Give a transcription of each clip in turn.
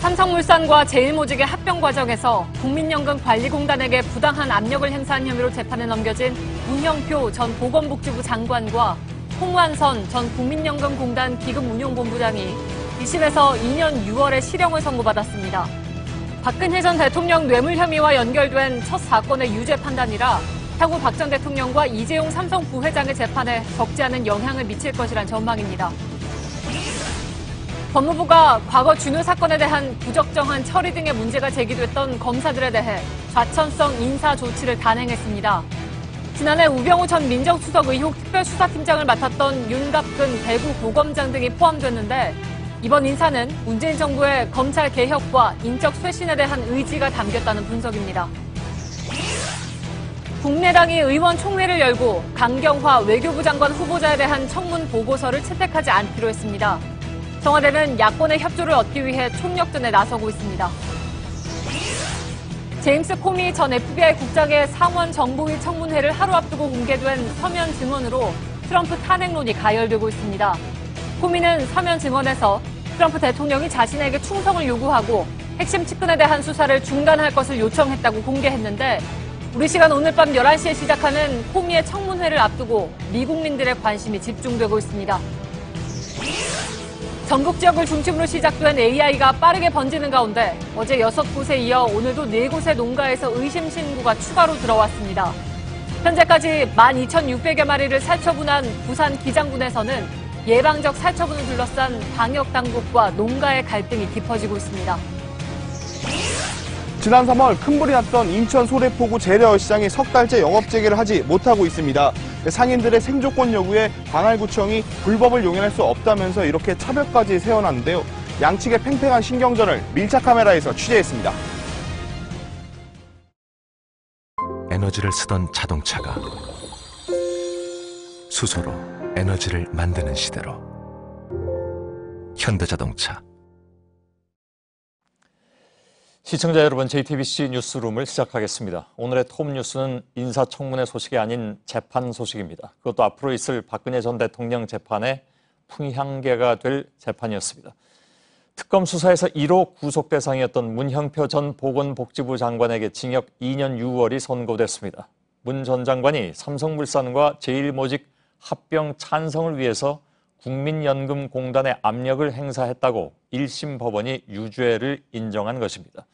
삼성물산과 제일모직의 합병 과정에서 국민연금관리공단에게 부당한 압력을 행사한 혐의로 재판에 넘겨진 문형표 전 보건복지부 장관과 홍완선 전 국민연금공단 기금운용본부장이 1심에서 2년 6월에 실형을 선고받았습니다. 박근혜 전 대통령 뇌물 혐의와 연결된 첫 사건의 유죄 판단이라 향후 박 전 대통령과 이재용 삼성 부회장의 재판에 적지 않은 영향을 미칠 것이란 전망입니다. 법무부가 과거 준효 사건에 대한 부적정한 처리 등의 문제가 제기됐던 검사들에 대해 좌천성 인사 조치를 단행했습니다. 지난해 우병우 전 민정수석 의혹 특별수사팀장을 맡았던 윤갑근 대구 고검장 등이 포함됐는데 이번 인사는 문재인 정부의 검찰 개혁과 인적 쇄신에 대한 의지가 담겼다는 분석입니다. 국민의당이 의원 총회를 열고 강경화 외교부 장관 후보자에 대한 청문 보고서를 채택하지 않기로 했습니다. 청와대는 야권의 협조를 얻기 위해 총력전에 나서고 있습니다. 제임스 코미 전 FBI 국장의 상원 정보위 청문회를 하루 앞두고 공개된 서면 증언으로 트럼프 탄핵론이 가열되고 있습니다. 코미는 서면 증언에서 트럼프 대통령이 자신에게 충성을 요구하고 핵심 측근에 대한 수사를 중단할 것을 요청했다고 공개했는데 우리 시간 오늘 밤 11시에 시작하는 코미의 청문회를 앞두고 미국민들의 관심이 집중되고 있습니다. 전국 지역을 중심으로 시작된 AI가 빠르게 번지는 가운데 어제 6곳에 이어 오늘도 4곳의 농가에서 의심 신고가 추가로 들어왔습니다. 현재까지 12,600여 마리를 살처분한 부산 기장군에서는 예방적 살처분을 둘러싼 방역당국과 농가의 갈등이 깊어지고 있습니다. 지난 3월 큰 불이 났던 인천 소래포구 재래시장이 석 달째 영업재개를 하지 못하고 있습니다. 상인들의 생존권 요구에 광안구청이 불법을 용인할 수 없다면서 이렇게 차별까지 세워놨는데요. 양측의 팽팽한 신경전을 밀착 카메라에서 취재했습니다. 에너지를 쓰던 자동차가 수소로 에너지를 만드는 시대로 현대자동차. 시청자 여러분, JTBC 뉴스룸을 시작하겠습니다. 오늘의 톱 뉴스는 인사청문회 소식이 아닌 재판 소식입니다. 그것도 앞으로 있을 박근혜 전 대통령 재판의 풍향계가 될 재판이었습니다. 특검 수사에서 1호 구속 대상이었던 문형표 전 보건복지부 장관에게 징역 2년 6월이 선고됐습니다. 문 전 장관이 삼성물산과 제일모직 합병 찬성을 위해서 국민연금공단에 압력을 행사했다고 1심 법원이 유죄를 인정한 것입니다.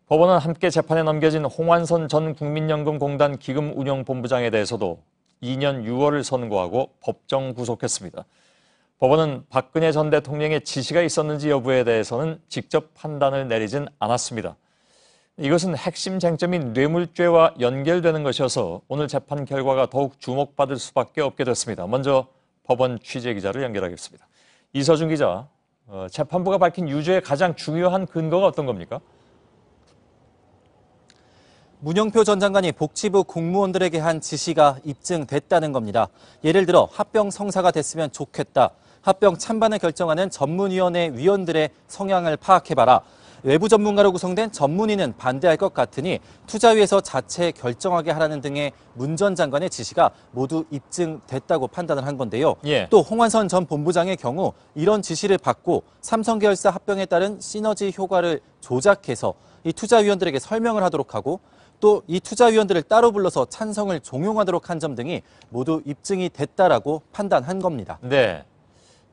법원은 함께 재판에 넘겨진 홍완선 전 국민연금공단 기금운용본부장에 대해서도 2년 6월을 선고하고 법정 구속했습니다. 법원은 박근혜 전 대통령의 지시가 있었는지 여부에 대해서는 직접 판단을 내리진 않았습니다. 이것은 핵심 쟁점인 뇌물죄와 연결되는 것이어서 오늘 재판 결과가 더욱 주목받을 수밖에 없게 됐습니다. 먼저 법원 취재기자를 연결하겠습니다. 이서준 기자, 재판부가 밝힌 유죄의 가장 중요한 근거가 어떤 겁니까? 문형표 전 장관이 복지부 공무원들에게 한 지시가 입증됐다는 겁니다. 예를 들어 합병 성사가 됐으면 좋겠다. 합병 찬반을 결정하는 전문위원회 위원들의 성향을 파악해봐라. 외부 전문가로 구성된 전문위는 반대할 것 같으니 투자위에서 자체 결정하게 하라는 등의 문 전 장관의 지시가 모두 입증됐다고 판단을 한 건데요. 또 홍완선 전 본부장의 경우 이런 지시를 받고 삼성계열사 합병에 따른 시너지 효과를 조작해서 이 투자위원들에게 설명을 하도록 하고 또 이 투자위원들을 따로 불러서 찬성을 종용하도록 한 점 등이 모두 입증이 됐다라고 판단한 겁니다. 네.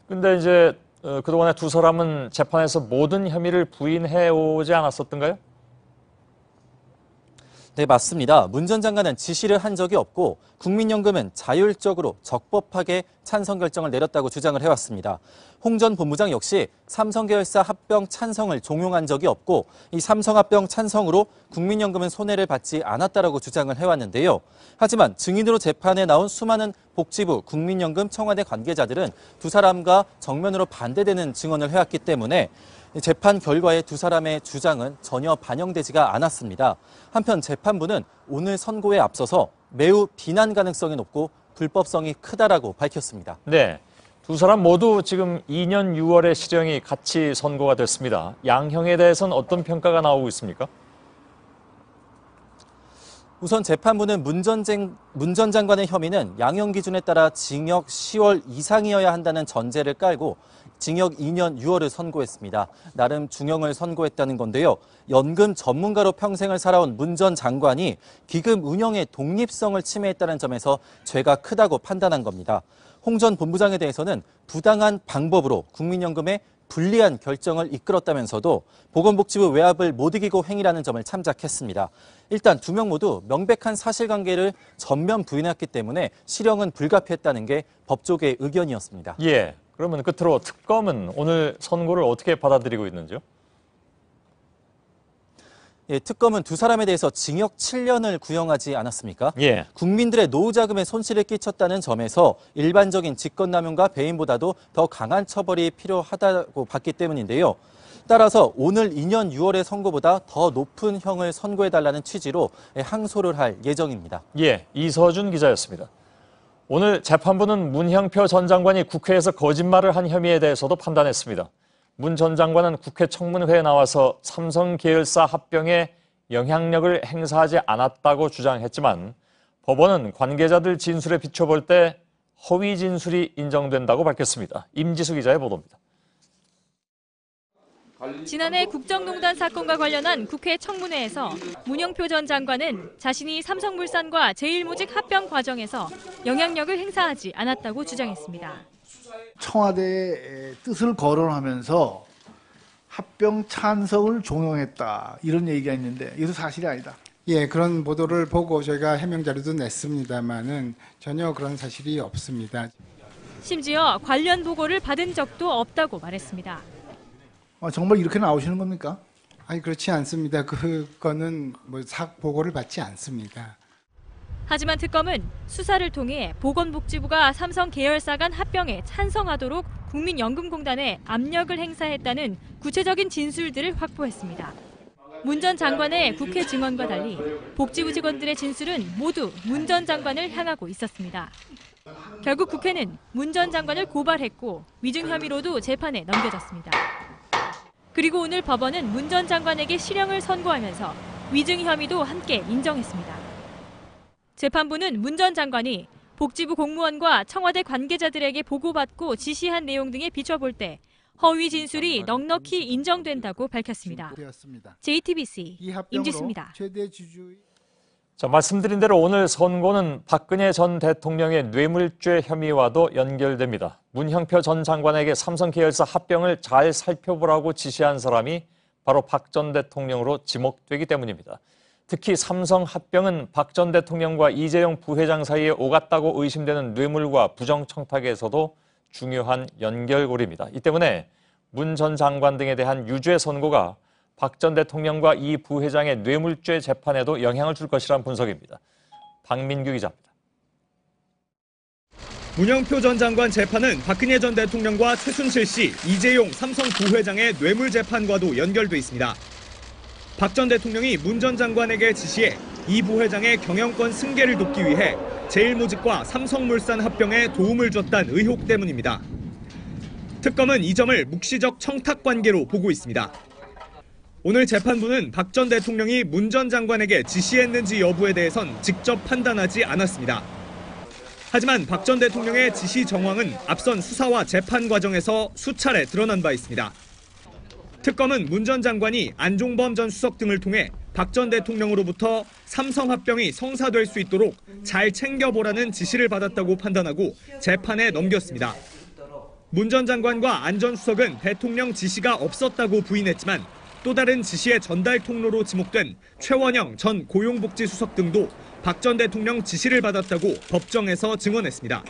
근데 이제 그동안에 두 사람은 재판에서 모든 혐의를 부인해 오지 않았었던가요? 네, 맞습니다. 문 전 장관은 지시를 한 적이 없고 국민연금은 자율적으로 적법하게 찬성 결정을 내렸다고 주장을 해왔습니다. 홍 전 본부장 역시 삼성계열사 합병 찬성을 종용한 적이 없고 이 삼성 합병 찬성으로 국민연금은 손해를 받지 않았다라고 주장을 해왔는데요. 하지만 증인으로 재판에 나온 수많은 복지부, 국민연금, 청와대 관계자들은 두 사람과 정면으로 반대되는 증언을 해왔기 때문에 재판 결과에 두 사람의 주장은 전혀 반영되지가 않았습니다. 한편 재판부는 오늘 선고에 앞서서 매우 비난 가능성이 높고 불법성이 크다라고 밝혔습니다. 네, 두 사람 모두 지금 2년 6월에 실형이 같이 선고가 됐습니다. 양형에 대해서는 어떤 평가가 나오고 있습니까? 우선 재판부는 문 전 장관의 혐의는 양형 기준에 따라 징역 10월 이상이어야 한다는 전제를 깔고 징역 2년 6월을 선고했습니다. 나름 중형을 선고했다는 건데요. 연금 전문가로 평생을 살아온 문 전 장관이 기금 운영의 독립성을 침해했다는 점에서 죄가 크다고 판단한 겁니다. 홍 전 본부장에 대해서는 부당한 방법으로 국민연금의 불리한 결정을 이끌었다면서도 보건복지부 외압을 못 이기고 행위라는 점을 참작했습니다. 일단 두 명 모두 명백한 사실관계를 전면 부인했기 때문에 실형은 불가피했다는 게 법조계의 의견이었습니다. 예, 그러면 끝으로 특검은 오늘 선고를 어떻게 받아들이고 있는지요? 예, 특검은 두 사람에 대해서 징역 7년을 구형하지 않았습니까? 예. 국민들의 노후 자금에 손실을 끼쳤다는 점에서 일반적인 직권남용과 배임보다도 더 강한 처벌이 필요하다고 봤기 때문인데요. 따라서 오늘 2년 6월의 선고보다 더 높은 형을 선고해달라는 취지로 항소를 할 예정입니다. 예, 이서준 기자였습니다. 오늘 재판부는 문형표 전 장관이 국회에서 거짓말을 한 혐의에 대해서도 판단했습니다. 문 전 장관은 국회 청문회에 나와서 삼성 계열사 합병에 영향력을 행사하지 않았다고 주장했지만 법원은 관계자들 진술에 비춰볼 때 허위 진술이 인정된다고 밝혔습니다. 임지수 기자의 보도입니다. 지난해 국정농단 사건과 관련한 국회 청문회에서 문형표 전 장관은 자신이 삼성물산과 제일모직 합병 과정에서 영향력을 행사하지 않았다고 주장했습니다. 청와대의 뜻을 거론하면서 합병 찬성을 종용했다 이런 얘기가 있는데 이것도 사실이 아니다. 예, 그런 보도를 보고 저희가 해명 자료도 냈습니다만은 전혀 그런 사실이 없습니다. 심지어 관련 보고를 받은 적도 없다고 말했습니다. 정말 이렇게 나오시는 겁니까? 아니 그렇지 않습니다. 그거는 보고를 받지 않습니다. 하지만 특검은 수사를 통해 보건복지부가 삼성 계열사 간 합병에 찬성하도록 국민연금공단에 압력을 행사했다는 구체적인 진술들을 확보했습니다. 문 전 장관의 국회 증언과 달리 복지부 직원들의 진술은 모두 문 전 장관을 향하고 있었습니다. 결국 국회는 문 전 장관을 고발했고 위증 혐의로도 재판에 넘겨졌습니다. 그리고 오늘 법원은 문 전 장관에게 실형을 선고하면서 위증 혐의도 함께 인정했습니다. 재판부는 문 전 장관이 복지부 공무원과 청와대 관계자들에게 보고받고 지시한 내용 등에 비춰볼 때 허위 진술이 넉넉히 인정된다고 밝혔습니다. JTBC 임지수입니다. 자, 말씀드린 대로 오늘 선고는 박근혜 전 대통령의 뇌물죄 혐의와도 연결됩니다. 문형표 전 장관에게 삼성 계열사 합병을 잘 살펴보라고 지시한 사람이 바로 박 전 대통령으로 지목되기 때문입니다. 특히 삼성 합병은 박 전 대통령과 이재용 부회장 사이에 오갔다고 의심되는 뇌물과 부정청탁에서도 중요한 연결고리입니다. 이 때문에 문 전 장관 등에 대한 유죄 선고가 박 전 대통령과 이 부회장의 뇌물죄 재판에도 영향을 줄 것이란 분석입니다. 박민규 기자입니다. 문형표 전 장관 재판은 박근혜 전 대통령과 최순실 씨, 이재용 삼성 부회장의 뇌물 재판과도 연결돼 있습니다. 박 전 대통령이 문 전 장관에게 지시해 이 부회장의 경영권 승계를 돕기 위해 제일모직과 삼성물산 합병에 도움을 줬다는 의혹 때문입니다. 특검은 이 점을 묵시적 청탁 관계로 보고 있습니다. 오늘 재판부는 박 전 대통령이 문 전 장관에게 지시했는지 여부에 대해선 직접 판단하지 않았습니다. 하지만 박 전 대통령의 지시 정황은 앞선 수사와 재판 과정에서 수차례 드러난 바 있습니다. 특검은 문 전 장관이 안종범 전 수석 등을 통해 박 전 대통령으로부터 삼성 합병이 성사될 수 있도록 잘 챙겨보라는 지시를 받았다고 판단하고 재판에 넘겼습니다. 문 전 장관과 안 전 수석은 대통령 지시가 없었다고 부인했지만 또 다른 지시의 전달 통로로 지목된 최원영 전 고용복지수석 등도 박 전 대통령 지시를 받았다고 법정에서 증언했습니다.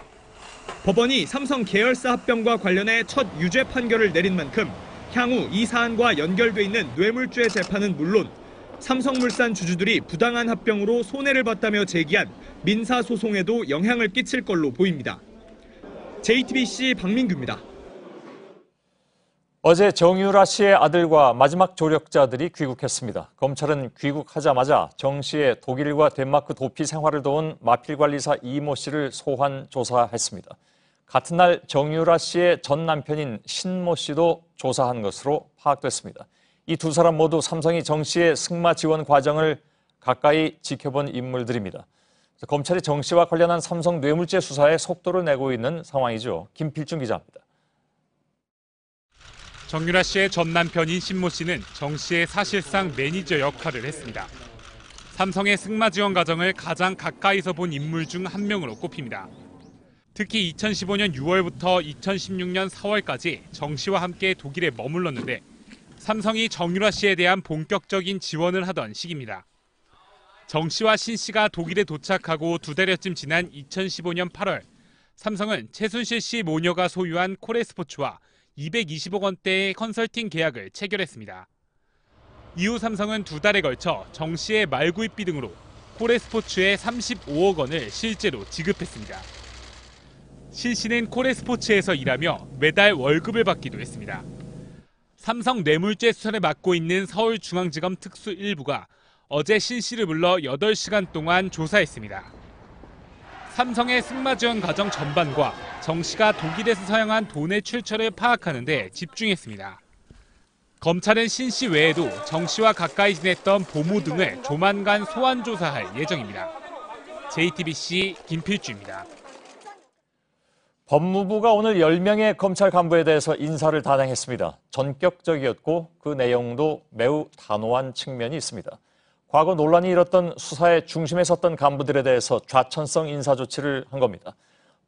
법원이 삼성 계열사 합병과 관련해 첫 유죄 판결을 내린 만큼 향후 이 사안과 연결돼 있는 뇌물죄 재판은 물론 삼성물산 주주들이 부당한 합병으로 손해를 봤다며 제기한 민사소송에도 영향을 끼칠 걸로 보입니다. JTBC 박민규입니다. 어제 정유라 씨의 아들과 마지막 조력자들이 귀국했습니다. 검찰은 귀국하자마자 정 씨의 독일과 덴마크 도피 생활을 도운 마필관리사 이모 씨를 소환 조사했습니다. 같은 날 정유라 씨의 전 남편인 신모 씨도 조사한 것으로 파악됐습니다. 이 두 사람 모두 삼성이 정 씨의 승마 지원 과정을 가까이 지켜본 인물들입니다. 검찰이 정 씨와 관련한 삼성 뇌물죄 수사에 속도를 내고 있는 상황이죠. 김필중 기자입니다. 정유라 씨의 전 남편인 신모 씨는 정 씨의 사실상 매니저 역할을 했습니다. 삼성의 승마 지원 과정을 가장 가까이서 본 인물 중 한 명으로 꼽힙니다. 특히 2015년 6월부터 2016년 4월까지 정 씨와 함께 독일에 머물렀는데 삼성이 정유라 씨에 대한 본격적인 지원을 하던 시기입니다. 정 씨와 신 씨가 독일에 도착하고 2달여쯤 지난 2015년 8월, 삼성은 최순실 씨 모녀가 소유한 코레스포츠와 220억 원대의 컨설팅 계약을 체결했습니다. 이후 삼성은 2달에 걸쳐 정 씨의 말구입비 등으로 코레스포츠에 35억 원을 실제로 지급했습니다. 신 씨는 코레스포츠에서 일하며 매달 월급을 받기도 했습니다. 삼성 뇌물죄 수사를 맡고 있는 서울중앙지검 특수 1부가 어제 신 씨를 불러 8시간 동안 조사했습니다. 삼성의 승마 지원 과정 전반과 정 씨가 독일에서 사용한 돈의 출처를 파악하는 데 집중했습니다. 검찰은 신 씨 외에도 정 씨와 가까이 지냈던 보모 등을 조만간 소환 조사할 예정입니다. JTBC 김필주입니다. 법무부가 오늘 10명의 검찰 간부에 대해서 인사를 단행했습니다. 전격적이었고 그 내용도 매우 단호한 측면이 있습니다. 과거 논란이 일었던 수사의 중심에 섰던 간부들에 대해서 좌천성 인사 조치를 한 겁니다.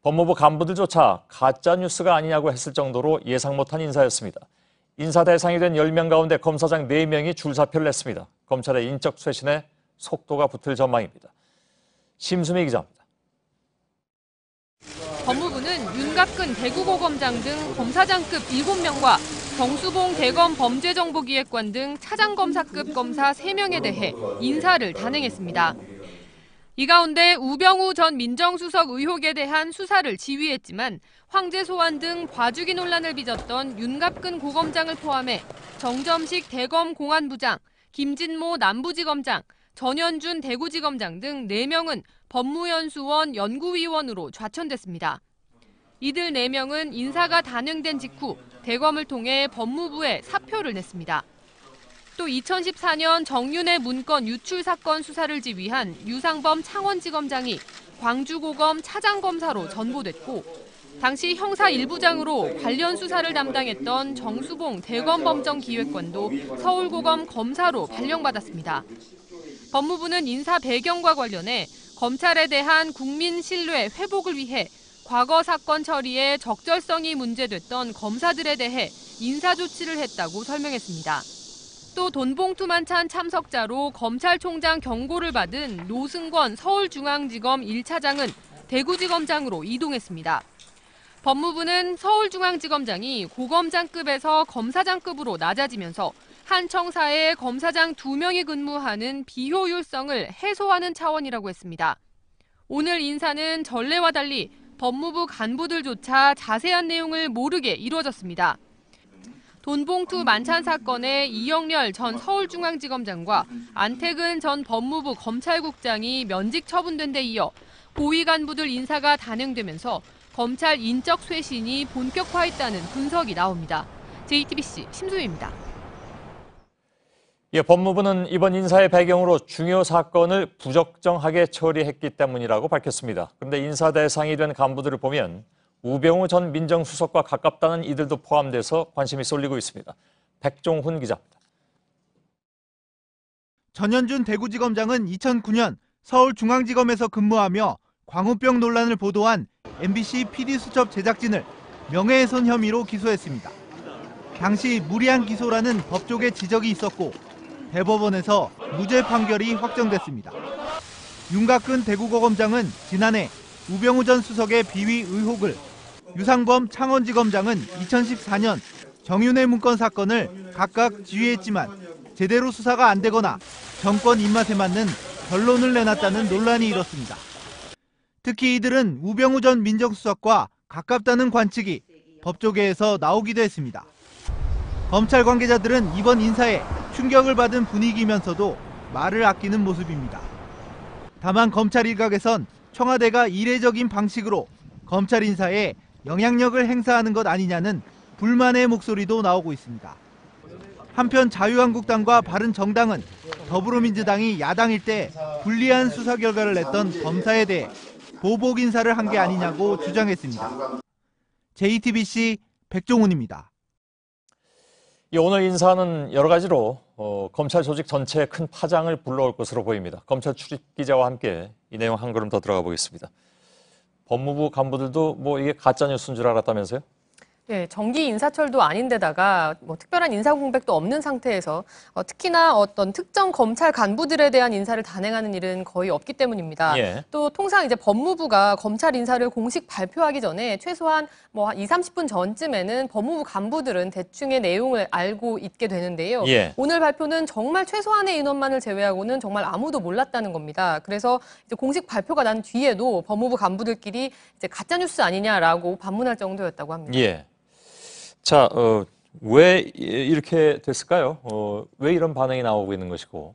법무부 간부들조차 가짜뉴스가 아니냐고 했을 정도로 예상 못한 인사였습니다. 인사 대상이 된 10명 가운데 검사장 4명이 줄사표를 냈습니다. 검찰의 인적 쇄신에 속도가 붙을 전망입니다. 심수미 기자입니다. 법무부는 윤갑근 대구고검장 등 검사장급 7명과 정수봉 대검 범죄정보기획관 등 차장검사급 검사 3명에 대해 인사를 단행했습니다. 이 가운데 우병우 전 민정수석 의혹에 대한 수사를 지휘했지만 황제 소환 등 봐주기 논란을 빚었던 윤갑근 고검장을 포함해 정점식 대검 공안부장, 김진모 남부지검장, 전현준 대구지검장 등 4명은 법무연수원 연구위원으로 좌천됐습니다. 이들 4명은 인사가 단행된 직후 대검을 통해 법무부에 사표를 냈습니다. 또 2014년 정윤회 문건 유출 사건 수사를 지휘한 유상범 창원지검장이 광주고검 차장검사로 전보됐고 당시 형사 1부장으로 관련 수사를 담당했던 정수봉 대검범정기획관도 서울고검 검사로 발령받았습니다. 법무부는 인사 배경과 관련해 검찰에 대한 국민 신뢰 회복을 위해 과거 사건 처리에 적절성이 문제됐던 검사들에 대해 인사 조치를 했다고 설명했습니다. 또 돈봉투만 찬 참석자로 검찰총장 경고를 받은 노승권 서울중앙지검 1차장은 대구지검장으로 이동했습니다. 법무부는 서울중앙지검장이 고검장급에서 검사장급으로 낮아지면서 한 청사에 검사장 2명이 근무하는 비효율성을 해소하는 차원이라고 했습니다. 오늘 인사는 전례와 달리 법무부 간부들조차 자세한 내용을 모르게 이루어졌습니다. 돈봉투 만찬 사건에 이영렬 전 서울중앙지검장과 안태근 전 법무부 검찰국장이 면직 처분된 데 이어 고위 간부들 인사가 단행되면서 검찰 인적 쇄신이 본격화했다는 분석이 나옵니다. JTBC 심수희입니다. 법무부는 이번 인사의 배경으로 중요 사건을 부적정하게 처리했기 때문이라고 밝혔습니다. 그런데 인사 대상이 된 간부들을 보면 우병우 전 민정수석과 가깝다는 이들도 포함돼서 관심이 쏠리고 있습니다. 백종훈 기자입니다. 전현준 대구지검장은 2009년 서울중앙지검에서 근무하며 광우병 논란을 보도한 MBC PD수첩 제작진을 명예훼손 혐의로 기소했습니다. 당시 무리한 기소라는 법조계 지적이 있었고 대법원에서 무죄 판결이 확정됐습니다. 윤갑근 대구고검장은 지난해 우병우 전 수석의 비위 의혹을, 유상범 창원지검장은 2014년 정윤회 문건 사건을 각각 지휘했지만 제대로 수사가 안 되거나 정권 입맛에 맞는 결론을 내놨다는 논란이 일었습니다. 특히 이들은 우병우 전 민정수석과 가깝다는 관측이 법조계에서 나오기도 했습니다. 검찰 관계자들은 이번 인사에 충격을 받은 분위기면서도 말을 아끼는 모습입니다. 다만 검찰 일각에선 청와대가 이례적인 방식으로 검찰 인사에 영향력을 행사하는 것 아니냐는 불만의 목소리도 나오고 있습니다. 한편 자유한국당과 바른정당은 더불어민주당이 야당일 때 불리한 수사 결과를 냈던 검사에 대해 보복 인사를 한 게 아니냐고 주장했습니다. JTBC 백종훈입니다. 오늘 인사는 여러 가지로 검찰 조직 전체에 큰 파장을 불러올 것으로 보입니다. 검찰 출입 기자와 함께 이 내용 한 걸음 더 들어가 보겠습니다. 법무부 간부들도 뭐 이게 가짜 뉴스인 줄 알았다면서요? 네, 정기 인사철도 아닌데다가 뭐 특별한 인사 공백도 없는 상태에서 특히나 어떤 특정 검찰 간부들에 대한 인사를 단행하는 일은 거의 없기 때문입니다. 예. 또 통상 이제 법무부가 검찰 인사를 공식 발표하기 전에 최소한 뭐 20-30분 전쯤에는 법무부 간부들은 대충의 내용을 알고 있게 되는데요. 예. 오늘 발표는 정말 최소한의 인원만을 제외하고는 정말 아무도 몰랐다는 겁니다. 그래서 이제 공식 발표가 난 뒤에도 법무부 간부들끼리 이제 가짜 뉴스 아니냐라고 반문할 정도였다고 합니다. 예. 자, 왜 이렇게 됐을까요? 왜 이런 반응이 나오고 있는 것이고?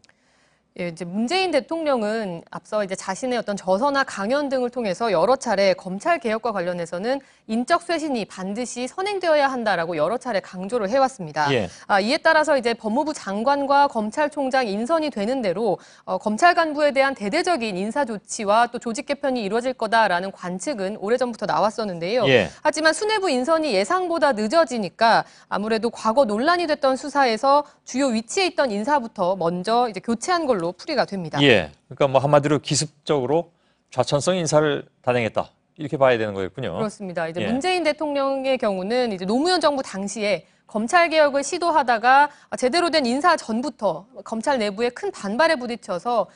예, 이제 문재인 대통령은 앞서 이제 자신의 어떤 저서나 강연 등을 통해서 여러 차례 검찰 개혁과 관련해서는 인적 쇄신이 반드시 선행되어야 한다라고 여러 차례 강조를 해왔습니다. 예. 이에 따라서 이제 법무부 장관과 검찰총장 인선이 되는 대로 검찰 간부에 대한 대대적인 인사 조치와 또 조직 개편이 이루어질 거다라는 관측은 오래전부터 나왔었는데요. 예. 하지만 수뇌부 인선이 예상보다 늦어지니까 아무래도 과거 논란이 됐던 수사에서 주요 위치에 있던 인사부터 먼저 이제 교체한 걸로 풀이가 됩니다. 예, 그러니까 뭐 한마디로 기습적으로 좌천성 인사를 단행했다 이렇게 봐야 되는 거였군요. 그렇습니다. 이제 예. 문재인 대통령의 경우는 이제 노무현 정부 당시에 검찰 개혁을 시도하다가 제대로 된 인사 전부터 검찰 내부에 큰 반발에 부딪혀서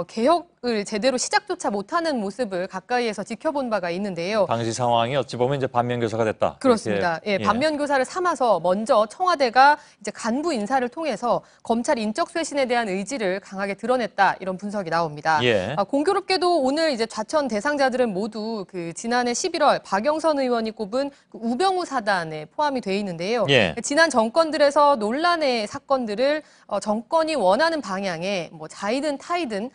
개혁을 제대로 시작조차 못하는 모습을 가까이에서 지켜본 바가 있는데요. 당시 상황이 어찌 보면 이제 반면교사가 됐다. 그렇습니다. 예, 반면교사를 삼아서 먼저 청와대가 이제 간부 인사를 통해서 검찰 인적 쇄신에 대한 의지를 강하게 드러냈다 이런 분석이 나옵니다. 예. 공교롭게도 오늘 이제 좌천 대상자들은 모두 그 지난해 11월 박영선 의원이 꼽은 그 우병우 사단에 포함이 돼 있는데요. 예. 지난 정권들에서 논란의 사건들을 정권이 원하는 방향에 뭐 자이든 타이든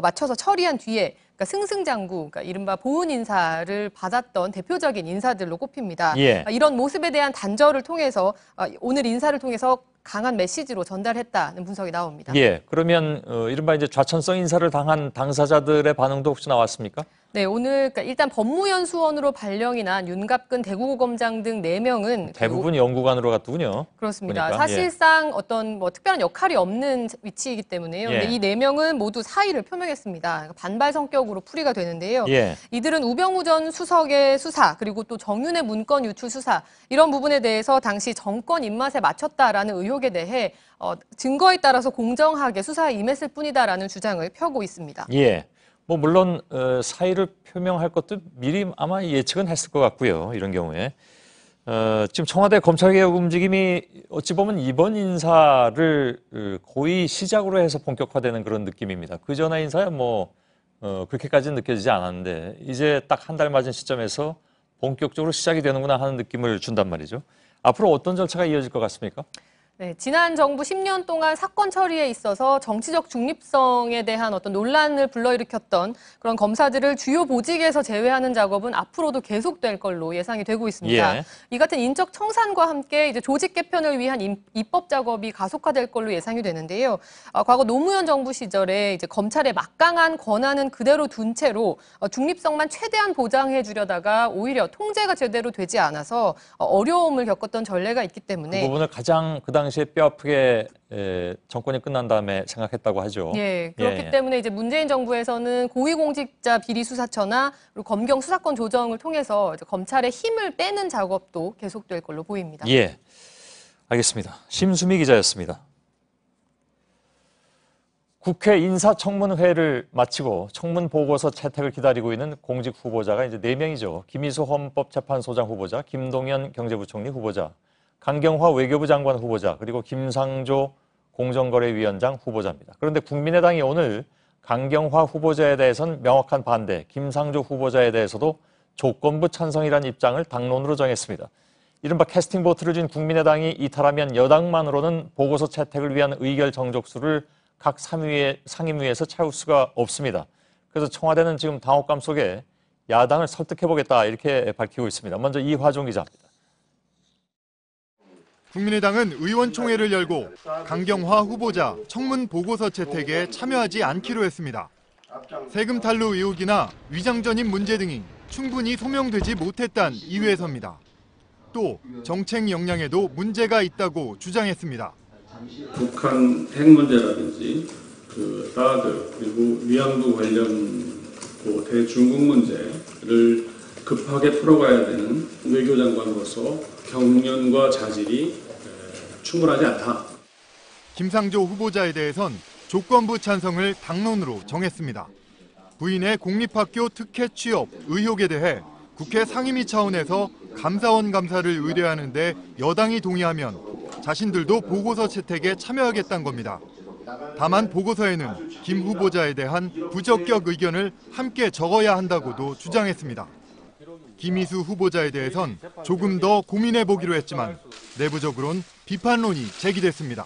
맞춰서 처리한 뒤에 그러니까 승승장구, 그러니까 이른바 보훈 인사를 받았던 대표적인 인사들로 꼽힙니다. 예. 이런 모습에 대한 단절을 통해서 오늘 인사를 통해서 강한 메시지로 전달했다는 분석이 나옵니다. 예, 그러면 이른바 이제 좌천성 인사를 당한 당사자들의 반응도 혹시 나왔습니까? 네, 오늘 그러니까 일단 법무연수원으로 발령이 난 윤갑근 대구고검장 등 4명은 대부분 연구관으로 갔더군요. 그렇습니다. 보니까. 사실상 어떤 뭐 특별한 역할이 없는 위치이기 때문에요. 예. 근데 이 4명은 모두 사의를 표명했습니다. 반발 성격으로 풀이가 되는데요. 예. 이들은 우병우 전 수석의 수사 그리고 또 정윤의 문건 유출 수사 이런 부분에 대해서 당시 정권 입맛에 맞췄다라는 의혹에 대해 증거에 따라서 공정하게 수사에 임했을 뿐이다라는 주장을 펴고 있습니다. 예. 뭐 물론 사의를 표명할 것도 미리 아마 예측은 했을 것 같고요. 이런 경우에 지금 청와대 검찰개혁 움직임이 어찌 보면 이번 인사를 거의 시작으로 해서 본격화되는 그런 느낌입니다. 그 전에 인사야 뭐 그렇게까지는 느껴지지 않았는데 이제 딱 한 달 맞은 시점에서 본격적으로 시작이 되는구나 하는 느낌을 준단 말이죠. 앞으로 어떤 절차가 이어질 것 같습니까? 네, 지난 정부 10년 동안 사건 처리에 있어서 정치적 중립성에 대한 어떤 논란을 불러일으켰던 그런 검사들을 주요 보직에서 제외하는 작업은 앞으로도 계속될 걸로 예상이 되고 있습니다. 예. 이 같은 인적 청산과 함께 이제 조직 개편을 위한 입법 작업이 가속화될 걸로 예상이 되는데요. 과거 노무현 정부 시절에 이제 검찰의 막강한 권한은 그대로 둔 채로 중립성만 최대한 보장해 주려다가 오히려 통제가 제대로 되지 않아서 어려움을 겪었던 전례가 있기 때문에 그 부분을 가장 그 당시에 뼈아프게 정권이 끝난 다음에 생각했다고 하죠. 예, 그렇기 때문에 이제 문재인 정부에서는 고위공직자 비리수사처나 그리고 검경 수사권 조정을 통해서 이제 검찰의 힘을 빼는 작업도 계속될 걸로 보입니다. 예, 알겠습니다. 심수미 기자였습니다. 국회 인사청문회를 마치고 청문 보고서 채택을 기다리고 있는 공직 후보자가 이제 4명이죠. 김희수 헌법재판소장 후보자, 김동연 경제부총리 후보자, 강경화 외교부 장관 후보자, 그리고 김상조 공정거래위원장 후보자입니다. 그런데 국민의당이 오늘 강경화 후보자에 대해서는 명확한 반대, 김상조 후보자에 대해서도 조건부 찬성이라는 입장을 당론으로 정했습니다. 이른바 캐스팅 보트를 준 국민의당이 이탈하면 여당만으로는 보고서 채택을 위한 의결 정족수를 각 상임위에서 채울 수가 없습니다. 그래서 청와대는 지금 당혹감 속에 야당을 설득해보겠다 이렇게 밝히고 있습니다. 먼저 이화종 기자입니다. 국민의당은 의원총회를 열고 강경화 후보자 청문 보고서 채택에 참여하지 않기로 했습니다. 세금 탈루 의혹이나 위장 전입 문제 등이 충분히 소명되지 못했다는 이유에서입니다. 또 정책 역량에도 문제가 있다고 주장했습니다. 북한 핵 문제라든지 그 사드 그리고 위안부 관련 대중국 문제를 급하게 풀어가야 되는 외교장관으로서 경륜과 자질이 충분하지 않다. 김상조 후보자에 대해선 조건부 찬성을 당론으로 정했습니다. 부인의 공립학교 특혜 취업 의혹에 대해 국회 상임위 차원에서 감사원 감사를 의뢰하는 데 여당이 동의하면 자신들도 보고서 채택에 참여하겠다는 겁니다. 다만 보고서에는 김 후보자에 대한 부적격 의견을 함께 적어야 한다고도 주장했습니다. 김희수 후보자에 대해선 조금 더 고민해보기로 했지만 내부적으로는 비판론이 제기됐습니다.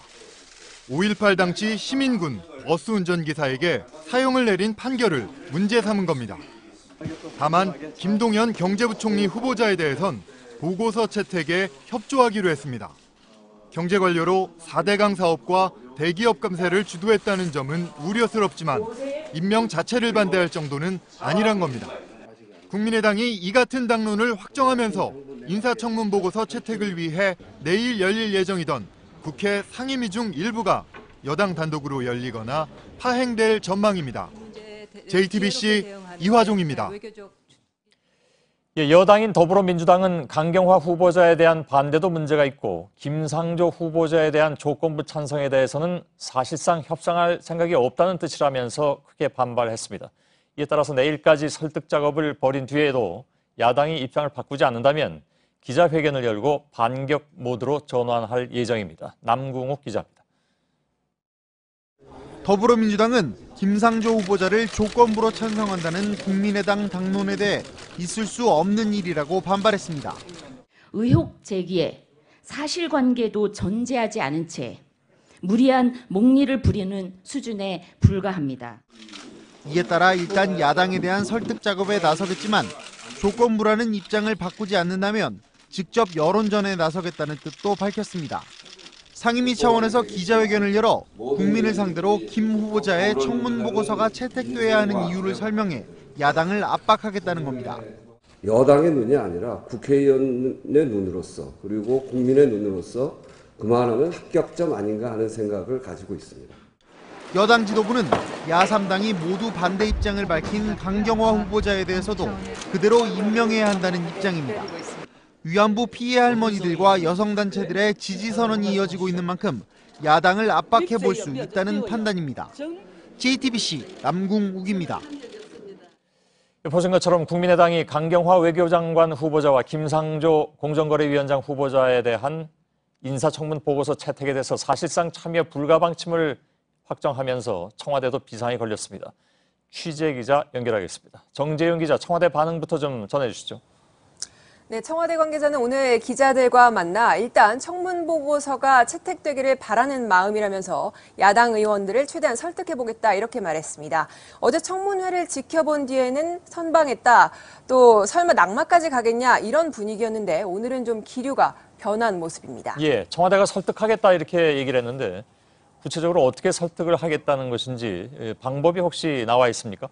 5.18 당시 시민군 버스 운전기사에게 사형을 내린 판결을 문제 삼은 겁니다. 다만 김동연 경제부총리 후보자에 대해선 보고서 채택에 협조하기로 했습니다. 경제관료로 4대강 사업과 대기업 감세를 주도했다는 점은 우려스럽지만 임명 자체를 반대할 정도는 아니란 겁니다. 국민의당이 이 같은 당론을 확정하면서 인사청문 보고서 채택을 위해 내일 열릴 예정이던 국회 상임위 중 일부가 여당 단독으로 열리거나 파행될 전망입니다. JTBC 이화종입니다. 여당인 더불어민주당은 강경화 후보자에 대한 반대도 문제가 있고 김상조 후보자에 대한 조건부 찬성에 대해서는 사실상 협상할 생각이 없다는 뜻이라면서 크게 반발했습니다. 이에 따라서 내일까지 설득 작업을 벌인 뒤에도 야당이 입장을 바꾸지 않는다면 기자회견을 열고 반격 모드로 전환할 예정입니다. 남궁욱 기자입니다. 더불어민주당은 김상조 후보자를 조건부로 찬성한다는 국민의당 당론에 대해 있을 수 없는 일이라고 반발했습니다. 의혹 제기에 사실관계도 전제하지 않은 채 무리한 목리를 부리는 수준에 불과합니다. 이에 따라 일단 야당에 대한 설득 작업에 나서겠지만 조건부라는 입장을 바꾸지 않는다면 직접 여론전에 나서겠다는 뜻도 밝혔습니다. 상임위 차원에서 기자회견을 열어 국민을 상대로 김 후보자의 청문 보고서가 채택돼야 하는 이유를 설명해 야당을 압박하겠다는 겁니다. 여당의 눈이 아니라 국회의원의 눈으로서 그리고 국민의 눈으로서 그만하면 합격점 아닌가 하는 생각을 가지고 있습니다. 여당 지도부는 야3당이 모두 반대 입장을 밝힌 강경화 후보자에 대해서도 그대로 임명해야 한다는 입장입니다. 위안부 피해 할머니들과 여성단체들의 지지 선언이 이어지고 있는 만큼 야당을 압박해 볼 수 있다는 판단입니다. JTBC 남궁욱입니다. 보신 것처럼 국민의당이 강경화 외교장관 후보자와 김상조 공정거래위원장 후보자에 대한 인사청문 보고서 채택에 대해서 사실상 참여 불가 방침을 확정하면서 청와대도 비상이 걸렸습니다. 취재 기자 연결하겠습니다. 정재윤 기자, 청와대 반응부터 좀 전해주시죠. 네, 청와대 관계자는 오늘 기자들과 만나 일단 청문 보고서가 채택되기를 바라는 마음이라면서 야당 의원들을 최대한 설득해보겠다 이렇게 말했습니다. 어제 청문회를 지켜본 뒤에는 선방했다. 또 설마 낙마까지 가겠냐 이런 분위기였는데 오늘은 좀 기류가 변한 모습입니다. 예, 청와대가 설득하겠다 이렇게 얘기를 했는데 구체적으로 어떻게 설득을 하겠다는 것인지 방법이 혹시 나와 있습니까?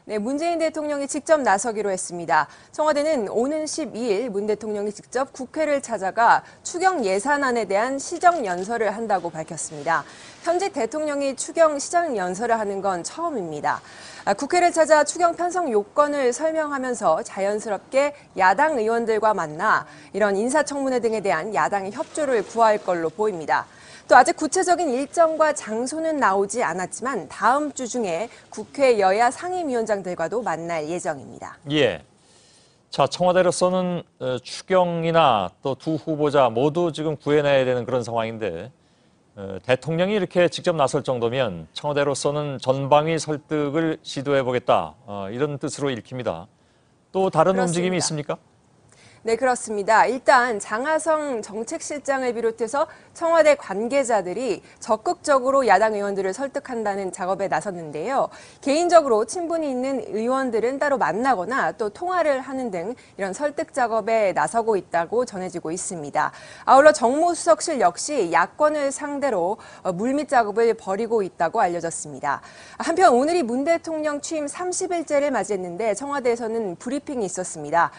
네, 문재인 대통령이 직접 나서기로 했습니다. 청와대는 오는 12일 문 대통령이 직접 국회를 찾아가 추경 예산안에 대한 시정연설을 한다고 밝혔습니다. 현직 대통령이 추경 시정연설을 하는 건 처음입니다. 국회를 찾아 추경 편성 요건을 설명하면서 자연스럽게 야당 의원들과 만나 이런 인사청문회 등에 대한 야당의 협조를 구할 걸로 보입니다. 또 아직 구체적인 일정과 장소는 나오지 않았지만 다음 주 중에 국회 여야 상임위원장들과도 만날 예정입니다. 예. 자, 청와대로서는 추경이나 또 두 후보자 모두 지금 구해내야 되는 그런 상황인데 대통령이 이렇게 직접 나설 정도면 청와대로서는 전방위 설득을 시도해보겠다 이런 뜻으로 읽힙니다. 또 다른 그렇습니다. 움직임이 있습니까? 네, 그렇습니다. 일단 장하성 정책실장을 비롯해서 청와대 관계자들이 적극적으로 야당 의원들을 설득한다는 작업에 나섰는데요. 개인적으로 친분이 있는 의원들은 따로 만나거나 또 통화를 하는 등 이런 설득 작업에 나서고 있다고 전해지고 있습니다. 아울러 정무수석실 역시 야권을 상대로 물밑 작업을 벌이고 있다고 알려졌습니다. 한편 오늘이 문 대통령 취임 30일째를 맞이했는데 청와대에서는 브리핑이 있었습니다.